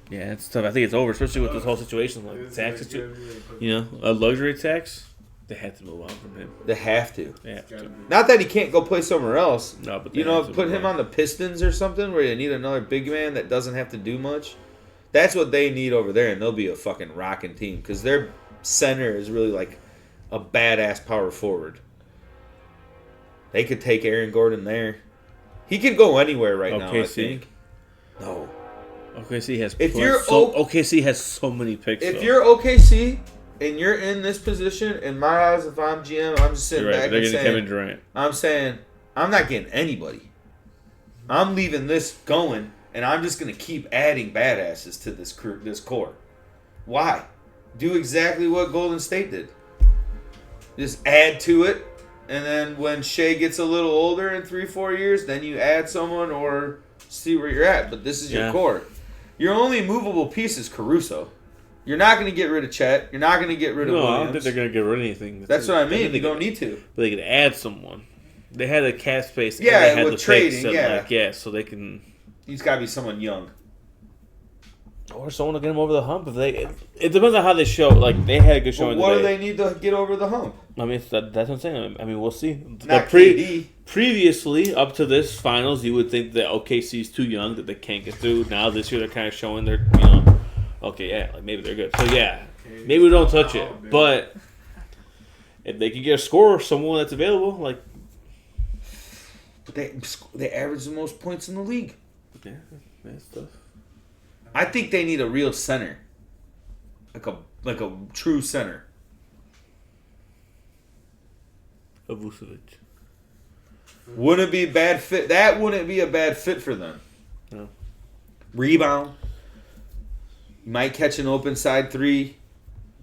Yeah, it's tough. I think it's over, especially with this whole situation. Like, tax situation. You know, a luxury tax. They had to move on from him. They have to. They have to. Not that he can't go play somewhere else. No, but put him on the Pistons or something where you need another big man that doesn't have to do much. That's what they need over there, and they'll be a fucking rocking team because their center is really like a badass power forward. They could take Aaron Gordon there. He could go anywhere right now, I think. No. OKC has OKC has so many picks. If you're OKC and you're in this position, in my eyes, if I'm GM, I'm just sitting back and saying, Kevin Durant. I'm saying, I'm not getting anybody. I'm leaving this going, and I'm just going to keep adding badasses to this core. Why? Do exactly what Golden State did. Just add to it. And then when Shea gets a little older in 3-4 years, then you add someone or see where you're at. But this is your core. Your only movable piece is Caruso. You're not going to get rid of Chet. You're not going to get rid of Williams. I don't think they're going to get rid of anything. That's what I mean. They don't need to. But they could add someone. They had a cap space. Yeah, and they had with the trading, picks so they can... He's got to be someone young. Or someone to get him over the hump. It depends on how they show. Like, they had a good showing today. What do they need to get over the hump? I mean, that's what I'm saying. I mean, we'll see. Not KD. Previously, up to this finals, you would think that OKC's too young, that they can't get through. Now, this year, they're kind of showing they're, like maybe they're good. So, yeah, maybe we don't touch it. But if they can get a scorer, someone that's available, like... But they average the most points in the league. Yeah, that's tough. I think they need a real center. Like a true center. Vucevic. Wouldn't it be a bad fit? That wouldn't be a bad fit for them. No. Rebound. Might catch an open side three.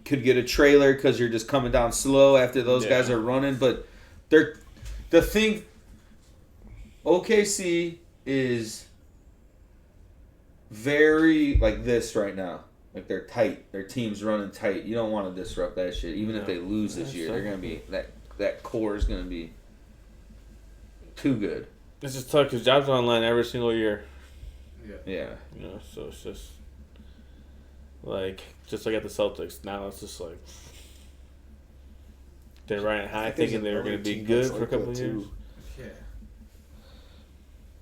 Could get a trailer because you're just coming down slow after those guys are running. But the thing... OKC is very like this right now. Like they're tight. Their team's running tight. You don't want to disrupt that shit. Even if they lose this year, they're gonna be that core is gonna be too good. This is tough because jobs are online every single year. Yeah. So it's just like at the Celtics. Now it's just like they're riding high, thinking they were gonna be good for a couple of years. Yeah.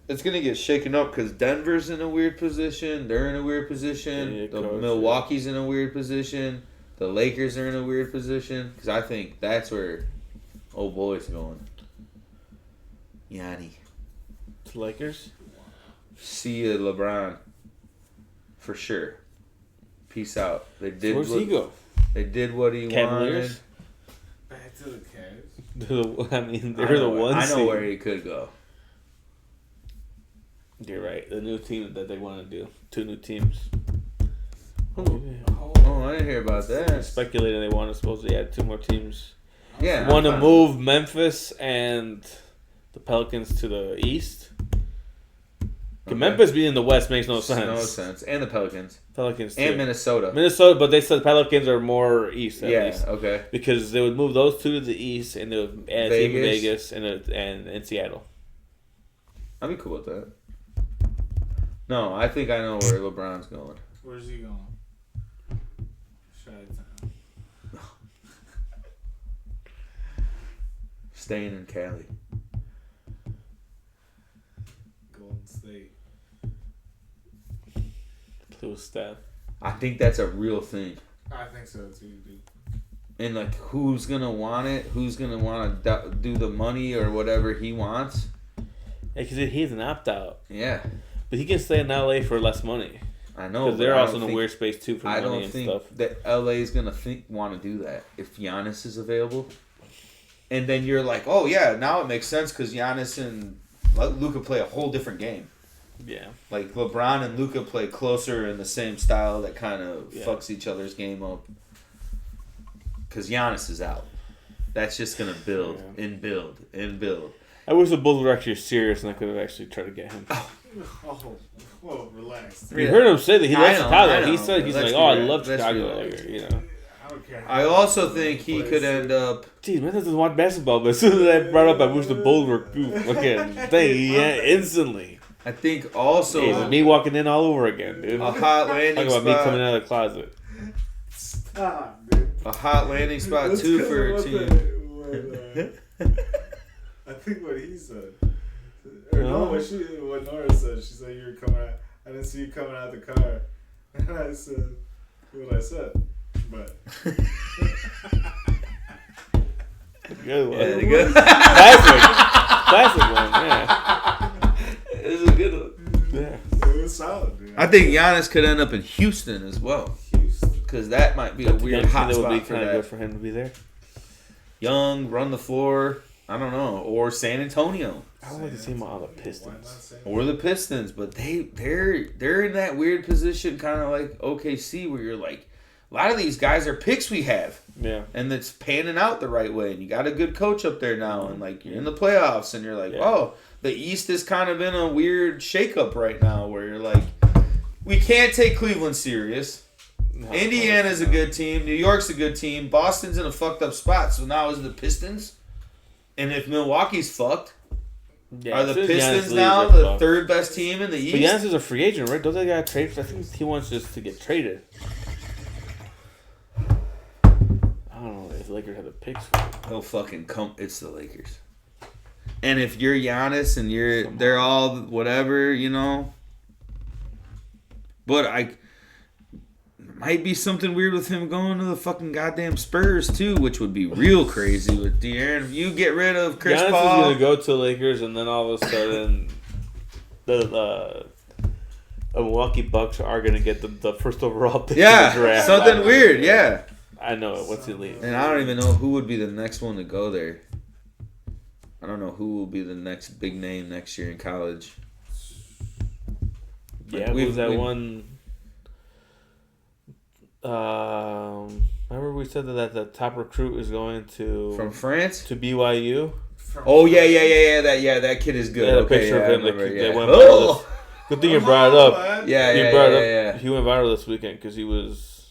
It's going to get shaken up because Denver's in a weird position. They're in a weird position. Milwaukee's in a weird position. The Lakers are in a weird position. Because I think that's where old boy's going. Yanni. To Lakers? See you, LeBron. For sure. Peace out. Where's he go? They did what he Cavaliers? wanted. Back to the Cavs. They're the ones. I know where he could go. You're right. The new team that they want to do. 2 new teams. Oh, I didn't hear about that. Speculating they want to supposedly add 2 more teams. Yeah. Want to move Memphis and the Pelicans to the East. Okay. Memphis being in the West makes no sense. No sense. And the Pelicans. Pelicans too. And Minnesota. But they said the Pelicans are more East at least. Okay. Because they would move those 2 to the East and they would add a team in Vegas and Seattle. I'd be cool with that. No, I think I know where LeBron's going. Where's he going? Chi-Town. Staying in Cali. Golden State. Blue Steph. I think that's a real thing. I think so too, dude. And like, who's gonna want it? Who's gonna want to do the money or whatever he wants? Yeah, because he's an opt-out. Yeah. But he can stay in LA for less money. I know. Because they're also in a weird space too for money and stuff. I don't think that LA is gonna want to do that. If Giannis is available, And then you're like, oh yeah, now it makes sense because Giannis and Luka play a whole different game. Yeah. Like LeBron and Luka play closer in the same style that kind of fucks each other's game up. Because Giannis is out. That's just going to build and build and build. I wish the Bulls were actually serious and I could have actually tried to get him. Whoa, relax. You heard him say that he loves Chicago. I know, he said he's like, I love Chicago. Like, you know. I also think he could end up. Jeez, man doesn't watch basketball, but as soon as I brought up, I wish the Bulls were fucking thing, instantly. I think also it's me walking in all over again, dude. A hot landing Talk about spot. me coming out of the closet. Stop, dude. A hot landing spot too for a team. I think what he said, or no, what Nora said. She said you were coming out. I didn't see you coming out the car, and I said what I said, but. Good one. Yeah, good. Classic one, yeah. It was a good one. Yeah. It was solid, dude. I think Giannis could end up in Houston as well. Because that might be a weird hot that spot would be for kind of that. good for him to be there. Young, run the floor. I don't know. Or San Antonio. I would like to see him on the Pistons. Or the Pistons. But they're in that weird position, kind of like OKC, where you're like, a lot of these guys are picks we have. Yeah. And it's panning out the right way. And you got a good coach up there now. And like you're in the playoffs. And you're like, oh, the East is kind of in a weird shakeup right now where you're like, we can't take Cleveland serious. No, Indiana's a good team. New York's a good team. Boston's in a fucked up spot. So now is the Pistons. And if Milwaukee's fucked, are the Pistons now the third best team in the East? But Giannis is a free agent, right? Don't they got to trade? I think he wants just to get traded. I don't know if the Lakers have the picks for it. They'll fucking come. It's the Lakers. And if you're Giannis and they're all whatever, you know. But might be something weird with him going to the fucking goddamn Spurs too, which would be real crazy with De'Aaron. If you get rid of Chris Giannis Paul, is gonna go to the Lakers, and then all of a sudden, the Milwaukee Bucks are gonna get the first overall pick in the draft. Something weird. Yeah, I know it. What's he leave? And I don't even know who would be the next one to go there. I don't know who will be the next big name next year in college. Yeah, who's that one? Remember we said that the top recruit is going from France to BYU. Oh yeah. That kid is good. Yeah, the picture of him. They went viral. Good thing you brought it up. Yeah. He went viral this weekend because he was.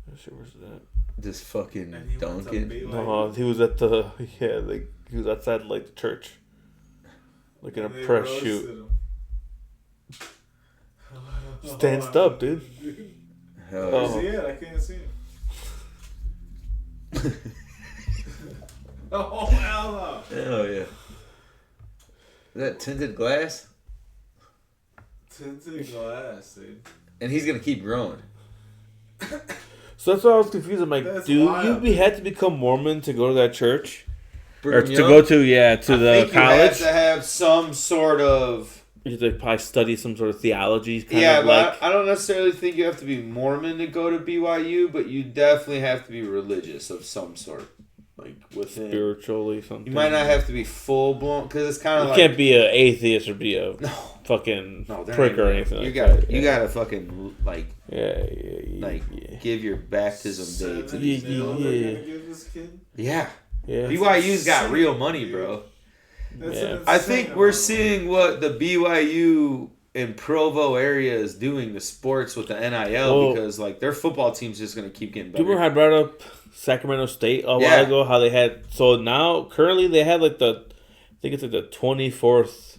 Where's that? Just fucking dunking. No, he was at the he was outside like the church, like in a press shoot. Stands up, dude. Where's he at? I can't see him. Oh, hell no. Hell yeah. Is that tinted glass? Tinted glass, dude. And he's going to keep growing. So that's why I was confused. I'm like, you had to become Mormon to go to that church? Or to go to, the college? You have to have some sort of... You have to probably study some sort of theology. But I don't necessarily think you have to be Mormon to go to BYU, but you definitely have to be religious of some sort. Like within spiritually something. You might not have to be full blown because it's kind of like you can't be an atheist or be a fucking prick or anything. You gotta fucking give your baptism date to these Yeah. BYU's got real money, bro. I think we're seeing what the BYU and Provo area is doing to sports with the NIL because like their football team's just gonna keep getting better. People had brought up Sacramento State a while ago, how they had currently they have like I think it's like the 24th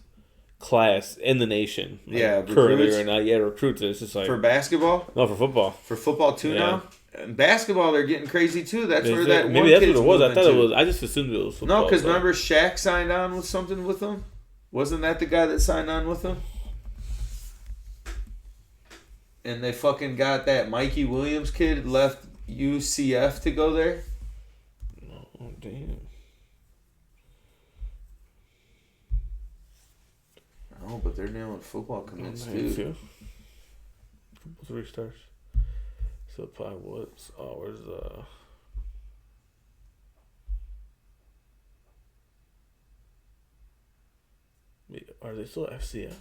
class in the nation. Currently right now. Recruits. It's just like for basketball? No, for football. For football too now? And basketball, they're getting crazy too. That's where that maybe that's what it was. I thought it was. I just assumed it was football. No, because remember Shaq signed on with something with them. Wasn't that the guy that signed on with them? And they fucking got that Mikey Williams kid left UCF to go there. Oh damn! Oh, but they're nailing football commits too. 3 stars. So probably what's where's Are they still FCS?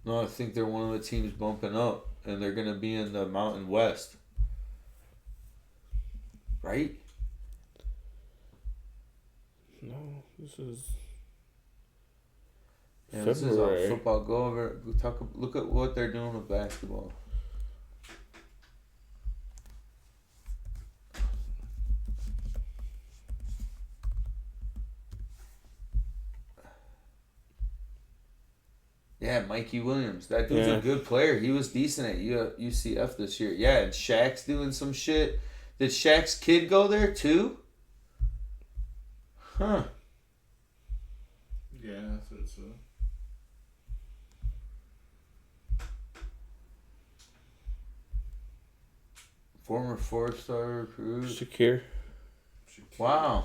No, I think they're one of the teams bumping up, and they're gonna be in the Mountain West. Right? No, this is. Yeah, this is all football. Go over. Look at what they're doing with basketball. Yeah, Mikey Williams. That dude's a good player. He was decent at UCF this year. Yeah, and Shaq's doing some shit. Did Shaq's kid go there too? Huh. Yeah, I thought so. Former 4-star recruit. Shakir. Wow.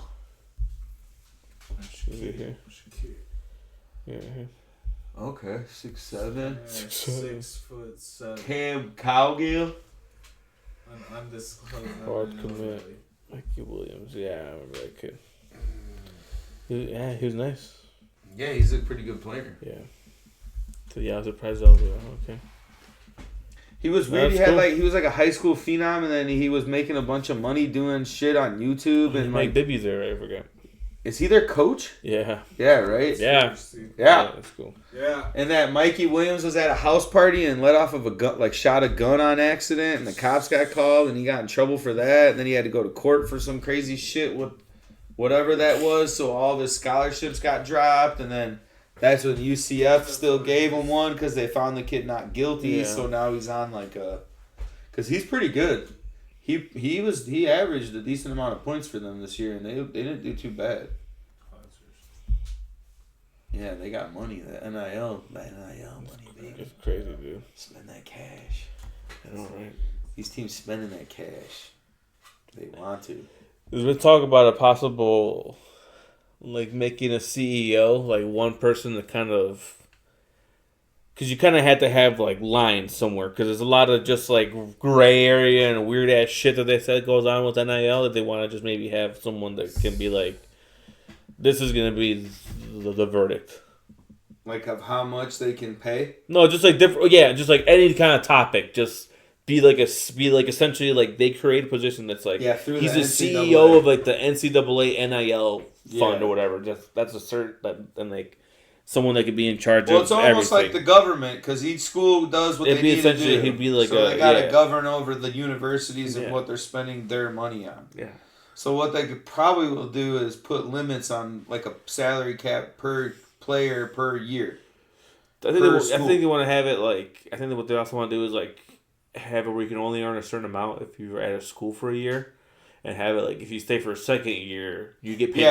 Shakir. Yeah. Okay, 6'7". 6'7". Cam Cowgill. An undisclosed. Hard commit. Mikey Williams. Yeah, I remember that kid. He was nice. Yeah, he's a pretty good player. Yeah. So yeah, I was surprised I was like, oh, okay. He was weird. He was like a high school phenom, and then he was making a bunch of money doing shit on YouTube. And Mike Bibby's there, I forgot. Is he their coach? Yeah. Yeah, right? Yeah. Yeah. That's cool. Yeah. And that Mikey Williams was at a house party and let off of a gun, like shot a gun on accident, and the cops got called, and he got in trouble for that, and then he had to go to court for some crazy shit with whatever that was, so all of his scholarships got dropped, and then that's when UCF still gave him one because they found the kid not guilty, so now he's on like a... Because he's pretty good. He averaged a decent amount of points for them this year, and they didn't do too bad. Yeah, they got money. That NIL money, baby. It's crazy, dude. Spend that cash. I know, right? These teams spending that cash. They want to. There's been talk about a possible, like, making a CEO, like, one person to kind of... Because you kind of had to have, like, lines somewhere. Because there's a lot of just, like, gray area and weird-ass shit that they said goes on with NIL. That they want to just maybe have someone that can be like, this is going to be the verdict. Like of how much they can pay? No, just like different. Yeah, just like any kind of topic. Just be like essentially like they create a position that's like he's the CEO of like the NCAA NIL fund or whatever. That's a certain and like someone that could be in charge of everything. Well, it's almost like the government because each school does what they need to do. He'd be like so they got to govern over the universities and what they're spending their money on. Yeah. So what they could probably will do is put limits on like a salary cap per player per year. I think they want to have it like. I think that what they also want to do is like have it where you can only earn a certain amount if you're at a school for a year, and have it like if you stay for a second year, you get paid.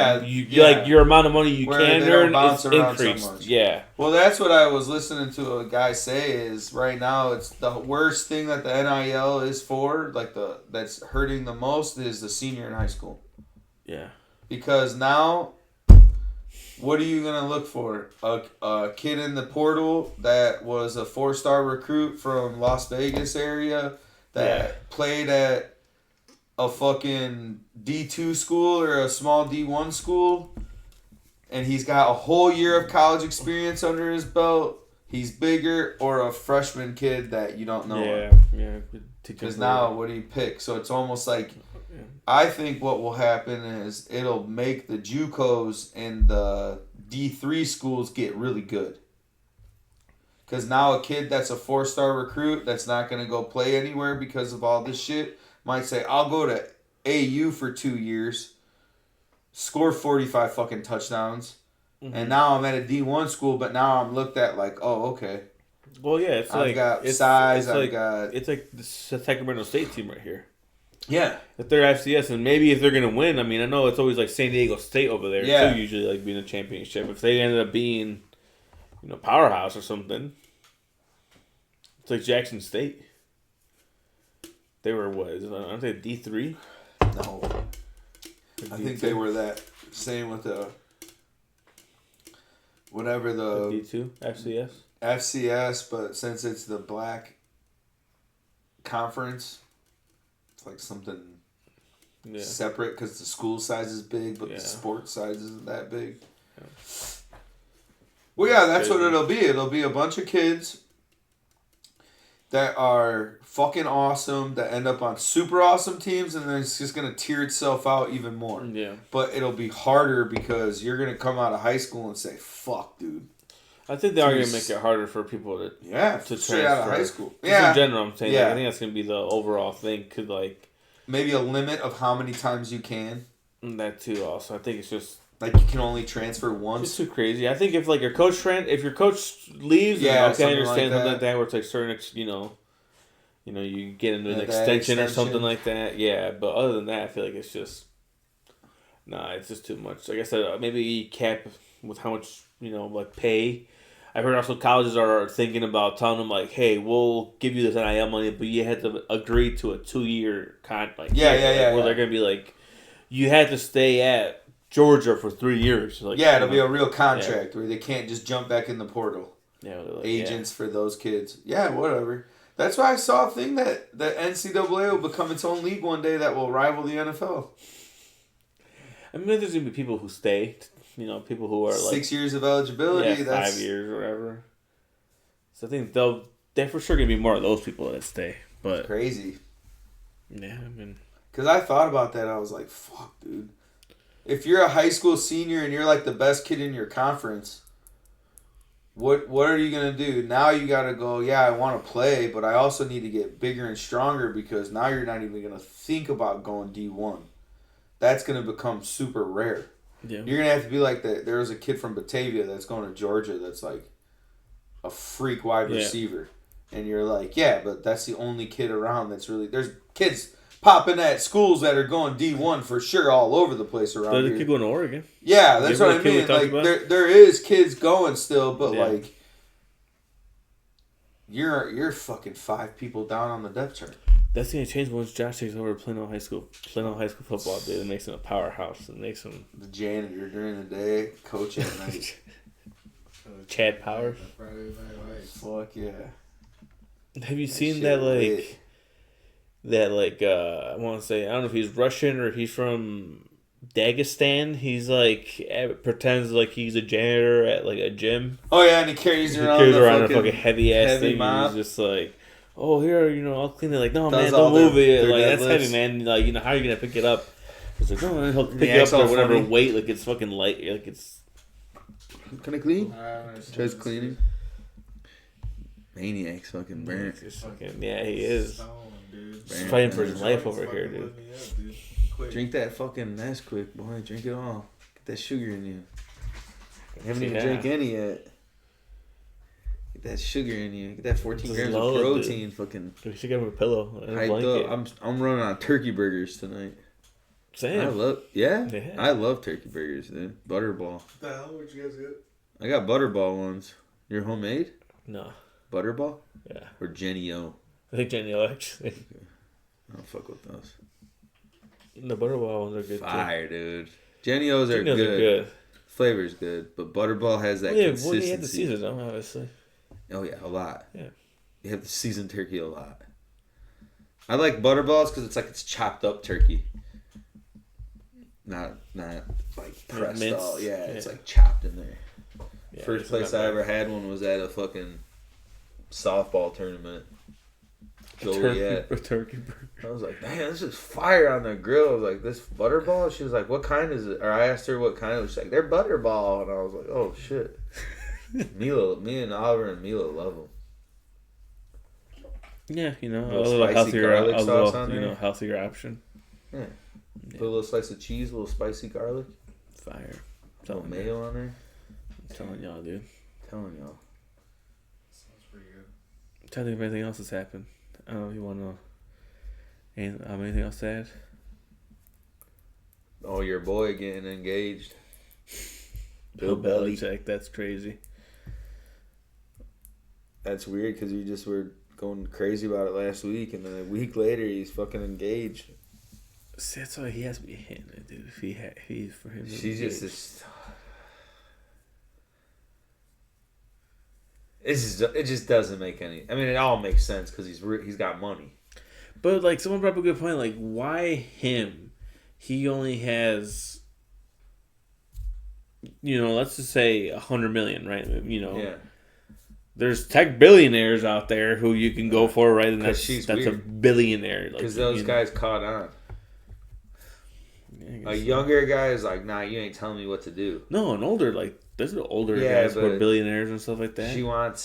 Like your amount of money you can earn is increased. So yeah. Well, that's what I was listening to a guy say. Is right now it's the worst thing that the NIL is for. Like that's hurting the most is the senior in high school. Yeah. Because now, what are you gonna look for? A kid in the portal that was a 4-star recruit from Las Vegas area that played at a fucking D2 school or a small D1 school, and he's got a whole year of college experience under his belt. He's bigger, or a freshman kid that you don't know. Yeah. Because now, what do you pick? So it's almost like, I think what will happen is it'll make the JUCOs and the D3 schools get really good. Because now a kid that's a 4-star recruit that's not going to go play anywhere because of all this shit might say, I'll go to AU for 2 years, score 45 fucking touchdowns, and now I'm at a D1 school, but now I'm looked at like, oh, okay. Well, yeah, it's I've got size, It's like the Sacramento State team right here. Yeah. If they're FCS, and maybe if they're going to win, I mean, I know it's always like San Diego State over there, too, usually like being a championship. If they ended up being, powerhouse or something, it's like Jackson State. They were what? Aren't they D3? No. I think they were that. Same with the whatever the D2 FCS. FCS, but since it's the black conference, it's like something separate because the school size is big, but the sport size isn't that big. Well, yeah, that's what it'll be. It'll be a bunch of kids that are fucking awesome that end up on super awesome teams, and then it's just gonna tear itself out even more. Yeah. But it'll be harder because you're gonna come out of high school and say, "Fuck, dude." I think they are gonna make it harder for people to straight out of high school. In general, I'm saying. Like, I think that's gonna be the overall thing. Could like maybe a limit of how many times you can. That too. Also, I think it's just. Like you can only transfer once. It's too crazy. I think if like your coach leaves, okay, I understand something like that where it's like certain, you get into an extension or something like that. Yeah, but other than that, I feel like it's just, it's just too much. Like I said, maybe cap with how much like pay. I've heard also colleges are thinking about telling them like, hey, we'll give you this NIL money, but you have to agree to a 2-year contract. Where they're gonna be like, you had to stay at Georgia for 3 years. Like, it'll be a real contract where they can't just jump back in the portal. Yeah, like, agents for those kids. Yeah, whatever. That's why I saw a thing that the NCAA will become its own league one day that will rival the NFL. I mean, there's gonna be people who stay. People who are like 6 years of eligibility. That's 5 years or whatever. So I think they're for sure gonna be more of those people that stay. But crazy. Yeah, I mean, because I thought about that, I was like, "Fuck, dude." If you're a high school senior and you're like the best kid in your conference, what are you gonna do? Now you gotta go, I want to play, but I also need to get bigger and stronger because now you're not even gonna think about going D1. That's gonna become super rare. Yeah. You're gonna have to be like that. There was a kid from Batavia that's going to Georgia that's like a freak wide receiver. And you're like, but that's the only kid around that's really there's kids popping at schools that are going D1 for sure all over the place around here. There's a kid going to Oregon. Yeah, that's what I mean. Like there is kids going still, but like you're fucking 5 people down on the depth chart. That's gonna change once Josh takes over playing on high school football. Dude, it makes him a powerhouse. It makes him the janitor during the day, coach at night. Chad Powers. Fuck yeah. Have you seen that like? I want to say, I don't know if he's Russian or he's from Dagestan. He's like pretends like he's a janitor at like a gym. Oh yeah, and he carries around a fucking heavy ass thing. He's just like, oh here, I'll clean it. Like, no man, don't move it. Like that's heavy, man. Like how are you gonna pick it up? It's like, no, he'll pick it up or whatever weight. Like it's fucking light. Like it's. Can I clean? Tries cleaning. Maniac's fucking burnt. He is. He's fighting for his life over here, dude. Drink that fucking Nesquik, boy. Drink it all. Get that sugar in you. I haven't even drank any yet. Get that sugar in you. Get that 14 grams of protein. Dude. Fucking. You should get him a pillow. Hyped up. I'm running on turkey burgers tonight. Same. I love turkey burgers, dude. Butterball. What the hell? What'd you guys get? I got Butterball ones. You're homemade? No. Butterball? Yeah. Or Jenny O? I think Jenny O, actually. Okay. I don't fuck with those. The Butterball ones are good Fire, dude. Jenny O's are good. Flavor's good, but Butterball has that consistency. Well, you have to season them, obviously. Oh, yeah, a lot. Yeah. You have to season turkey a lot. I like Butterballs because it's chopped up turkey. Not like pressed all. Yeah, it's like chopped in there. Yeah, first place I ever had one was at a fucking softball tournament. A turkey burger. I was like, man, this is fire on the grill. I was like, this Butterball? She was like, what kind is it? Or I asked her what kind. She's like, they're Butterball. And I was like, oh, shit. Me and Oliver and Mila love them. Yeah, a little healthier, healthier option. Yeah. Put a little slice of cheese, a little spicy garlic. Fire. A little mayo on there. I'm telling y'all, dude. Telling y'all. Sounds pretty good. I'm trying to think if anything else has happened. I don't know if you want to know. Anything else to add? Oh, your boy getting engaged. Bill Belichick. That's crazy. That's weird because you just were going crazy about it last week, and then a week later he's fucking engaged. See, that's why he has to be hitting it, dude. If he's for him. She's just this. It just doesn't make any. I mean, it all makes sense because he's got money. But like, someone brought up a good point. Like, why him? He only has let's just say 100 million, right? Yeah. There's tech billionaires out there who you can go for, right? And that's weird. a billionaire. Because those guys caught on. A younger guy is like, nah, you ain't telling me what to do. No, an older, there's older guys who are billionaires and stuff like that.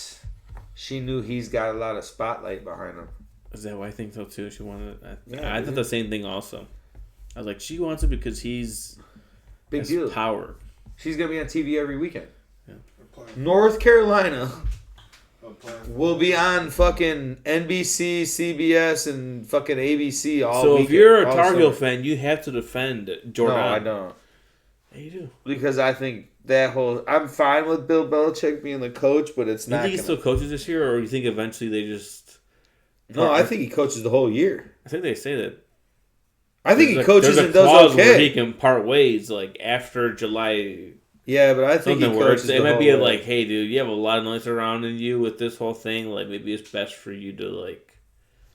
She knew he's got a lot of spotlight behind him. Is that why I think so too? She wanted. I thought the same thing also. I was like, she wants it because he's big deal. Power. She's gonna be on TV every weekend. Yeah. North Carolina will be on fucking NBC, CBS, and fucking ABC all weekend. So if you're a Tar Heel fan, you have to defend Jordan. No, I don't. Yeah, you do. Because I think I'm fine with Bill Belichick being the coach, but it's not. You think he still coaches this year, or you think eventually they just? No, I think he coaches the whole year. I think they say that. I think he coaches and does okay. Where he can part ways after July. Yeah, but I think he coaches the whole way. It might be hey, dude, you have a lot of noise surrounding you with this whole thing. Maybe it's best for you to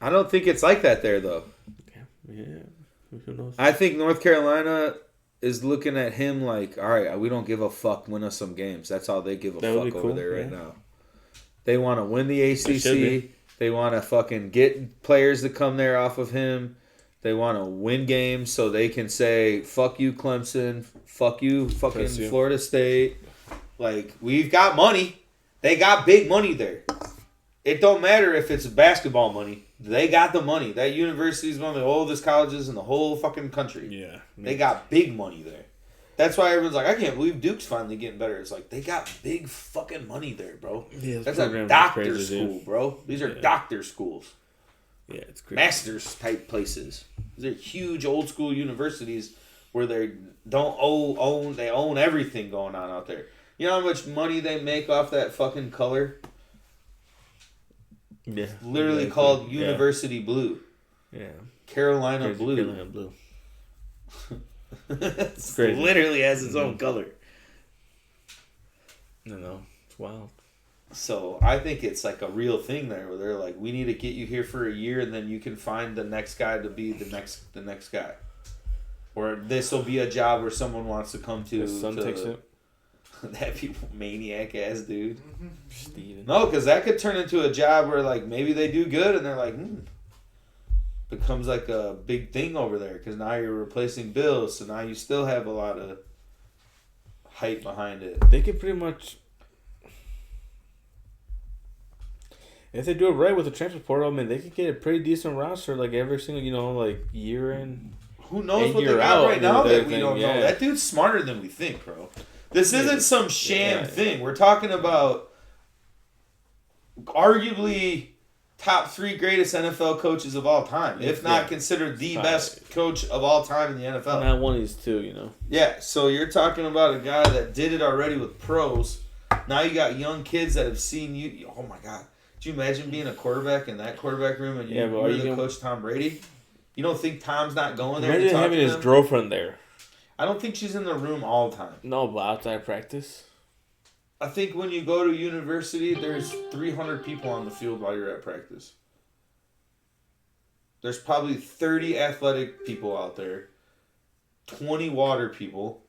I don't think it's like that there, though. Okay. Yeah. Who knows? I think North Carolina is looking at him all right, we don't give a fuck, win us some games. That's all they give a fuck over there right now. They want to win the ACC. They want to fucking get players to come there off of him. They want to win games so they can say, fuck you, Clemson. Fuck you, fucking Florida State. We've got money. They got big money there. It don't matter if it's basketball money. They got the money. That university is one of the oldest colleges in the whole fucking country. Yeah. They got big money there. That's why everyone's like, I can't believe Duke's finally getting better. It's they got big fucking money there, bro. Yeah, that's a doctor school, bro. These are doctor schools. Yeah, it's crazy. Masters type places. These are huge old school universities where they own everything going on out there. You know how much money they make off that fucking color? Yeah. Literally called University Blue. Yeah. Carolina Blue. Carolina Blue. It's crazy. Literally has its own color. No, it's wild. So I think it's a real thing there where they're we need to get you here for a year and then you can find the next guy to be the next guy. Or this will be a job where someone wants to come to. His son takes it. That people maniac ass dude. Steven. No, because that could turn into a job where maybe they do good and they're becomes a big thing over there because now you're replacing Bill, so now you still have a lot of hype behind it. They could pretty much, if they do it right with the transfer portal, they could get a pretty decent roster every single year in. Who knows what they got right now that we don't know? That dude's smarter than we think, bro. This isn't some sham thing. We're talking about arguably top 3 greatest NFL coaches of all time, if not considered the best coach of all time in the NFL. Not one of these two, Yeah, so you're talking about a guy that did it already with pros. Now you got young kids that have seen you. Oh my God. Could you imagine being a quarterback in that quarterback room and you're the coach Tom Brady? You don't think Tom's not going there? Imagine having his girlfriend there. I don't think she's in the room all the time. No, but outside practice? I think when you go to university, there's 300 people on the field while you're at practice. There's probably 30 athletic people out there, 20 water people.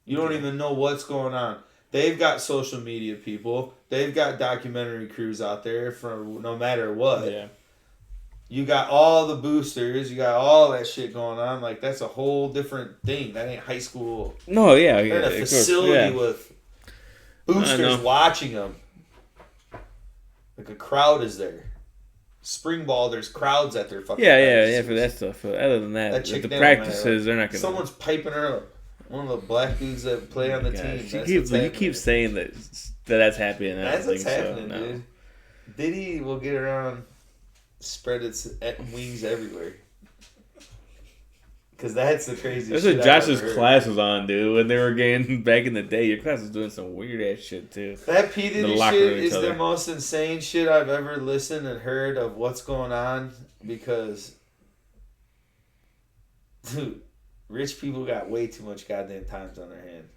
You don't even know what's going on. They've got social media people. They've got documentary crews out there for no matter what. Yeah. You got all the boosters. You got all that shit going on. That's a whole different thing. That ain't high school. No, yeah. They're in a facility with boosters watching them. A crowd is there. Spring ball, there's crowds at their fucking practices. For that stuff. Other than that the practices, they're not going to... Someone's piping her up. One of the black dudes that play on the team. You keep saying that's happening. That's what's happening, dude. Diddy will get around... spread its wings everywhere. Because that's the craziest shit. That's what Josh's class was on, dude. When they were getting back in the day, your class was doing some weird ass shit too. That P. Diddy shit is the most insane shit I've ever listened and heard of what's going on. Because, dude, rich people got way too much goddamn times on their hand,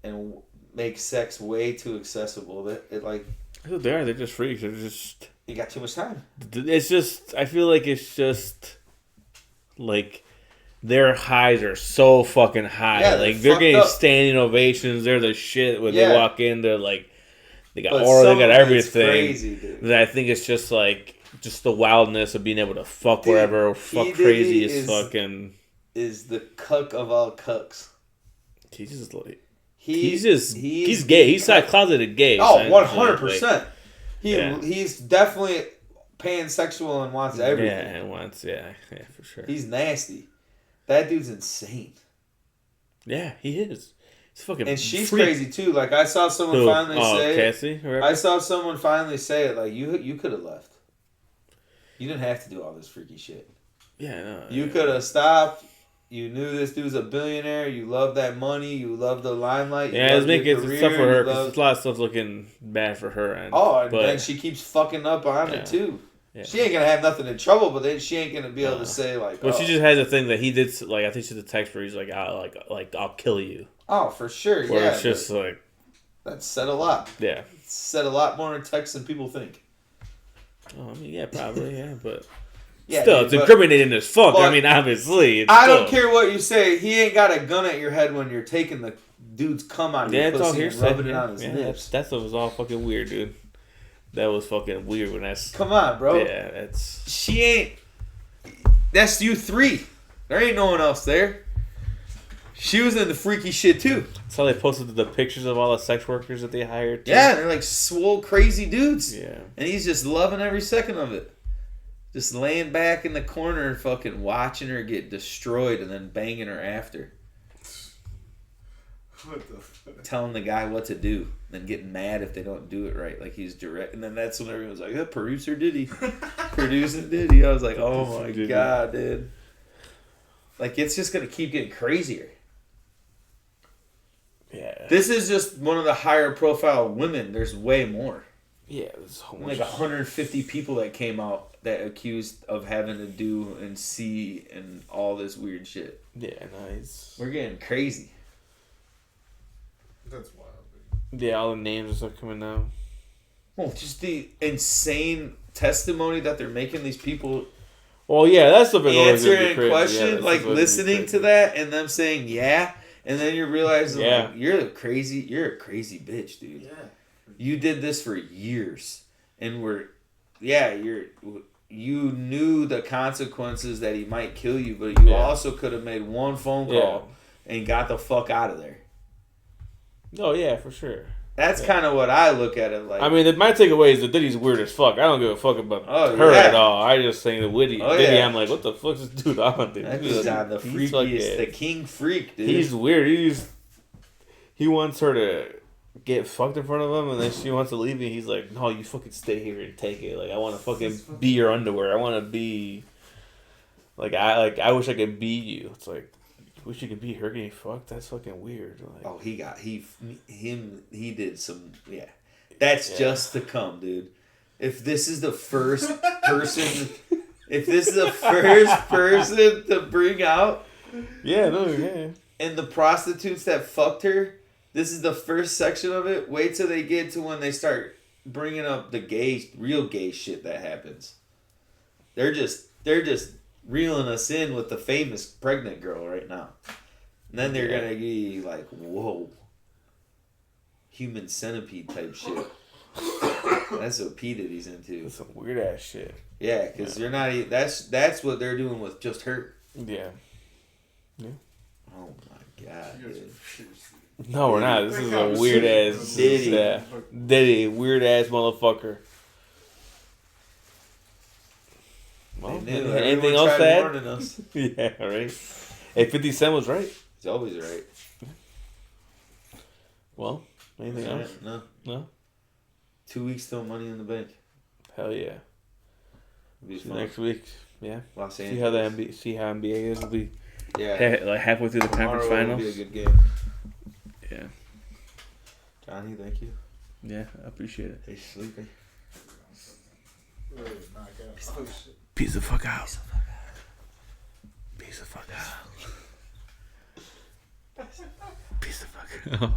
and make sex way too accessible. That's what they are. They're just freaks. They're just. You got too much time. It's just. I feel like it's just their highs are so fucking high. Yeah, like they're getting up. standing ovations. They're the shit when they walk in. They're like, they got but aura, they got everything. Crazy, dude. That I think it's just like the wildness of being able to fuck wherever, fuck crazy is fucking. Is the cuck of all cucks. He's just like he's gay. He's closeted gay. Oh, 100%. He's definitely pansexual and wants everything. Yeah, and wants for sure. He's nasty. That dude's insane. Yeah, he is. He's fucking. And she's crazy too. Like I saw someone finally say, Cassie. I saw someone finally say it. Like you could have left. You didn't have to do all this freaky shit. Yeah, no. You could have stopped. You knew this dude's a billionaire. You love that money. You love the limelight. Yeah, it's making stuff for her because there's a lot of stuff looking bad for her. And then she keeps fucking up on it too. Yeah. She ain't gonna have nothing in trouble, but then she ain't gonna be able to say like. Well, she just has a thing that he did. Like I think she's a text where he's like, I'll kill you. Oh, for sure. Where it's just like. That said a lot. Yeah. Said a lot more in text than people think. Oh, I mean, yeah, probably, yeah, but. Yeah, still, it's incriminating as fuck. I mean, obviously. Don't care what you say. He ain't got a gun at your head when you're taking the dude's cum on your pussy and rubbing it on his nips. That stuff was all fucking weird, dude. That was fucking weird when that's... Come on, bro. Yeah, that's... She ain't... That's you three. There ain't no one else there. She was in the freaky shit, too. That's how they posted the pictures of all the sex workers that they hired, too. Yeah, they're like swole, crazy dudes. Yeah. And he's just loving every second of it. Just laying back in the corner and fucking watching her get destroyed and then banging her after. What the fuck? Telling the guy what to do. Then getting mad if they don't do it right. Like he's direct. And then that's when everyone's like, producer Diddy. Producing Diddy. I was like, oh my God, dude. Like it's just going to keep getting crazier. Yeah. This is just one of the higher profile women. There's way more. Yeah, there's like 150 people that came out that accused of having to do and see and all this weird shit. Yeah, nice. We're getting crazy. That's wild, dude. Yeah, all the names and stuff coming out. Well, just the insane testimony that they're making these people. Well, yeah, that's the big answering question, like listening to that and them saying yeah, and then you're realizing like you're a crazy bitch, dude. Yeah. You did this for years, and you knew the consequences that he might kill you, but you also could have made one phone call and got the fuck out of there. Oh yeah, for sure. That's kind of what I look at it like. I mean, my takeaway is that Diddy's weird as fuck. I don't give a fuck about her at all. I just think the Diddy, I'm like, what the fuck's this dude on, dude? That dude's on the freakiest, the king freak, dude. He's weird. He wants her to get fucked in front of him, and then she wants to leave, and he's like, no, you fucking stay here and take it. Like, I want to fucking be your underwear. I want to be... I wish I could be you. It's like, wish you could be her getting fucked? That's fucking weird. Like, he did some... Yeah. That's just to come, dude. If this is the first person... if this is the first person to bring out... Yeah, no, yeah. And the prostitutes that fucked her... This is the first section of it. Wait till they get to when they start bringing up the real gay shit that happens. They're just reeling us in with the famous pregnant girl right now. And then they're gonna be like, whoa, human centipede type shit. That's what P Diddy's into. That's some weird ass shit. Yeah, because you're not. That's what they're doing with just her. Yeah. Yeah. Oh my God, dude. No, we're not. This is a weird ass Diddy. Diddy, weird ass motherfucker. Well, anything else to add? Yeah, right. Hey, 50 Cent was right. He's always right. Well, anything else? No. 2 weeks till Money in the Bank. Hell yeah. Next week, yeah. Los Angeles. See how NBA is. It'll be like halfway through the conference finals. Will be a good game. Yeah. Johnny, thank you. Yeah, I appreciate it. Hey, sleepy. Peace the fuck out. Peace the fuck out. Peace the fuck out.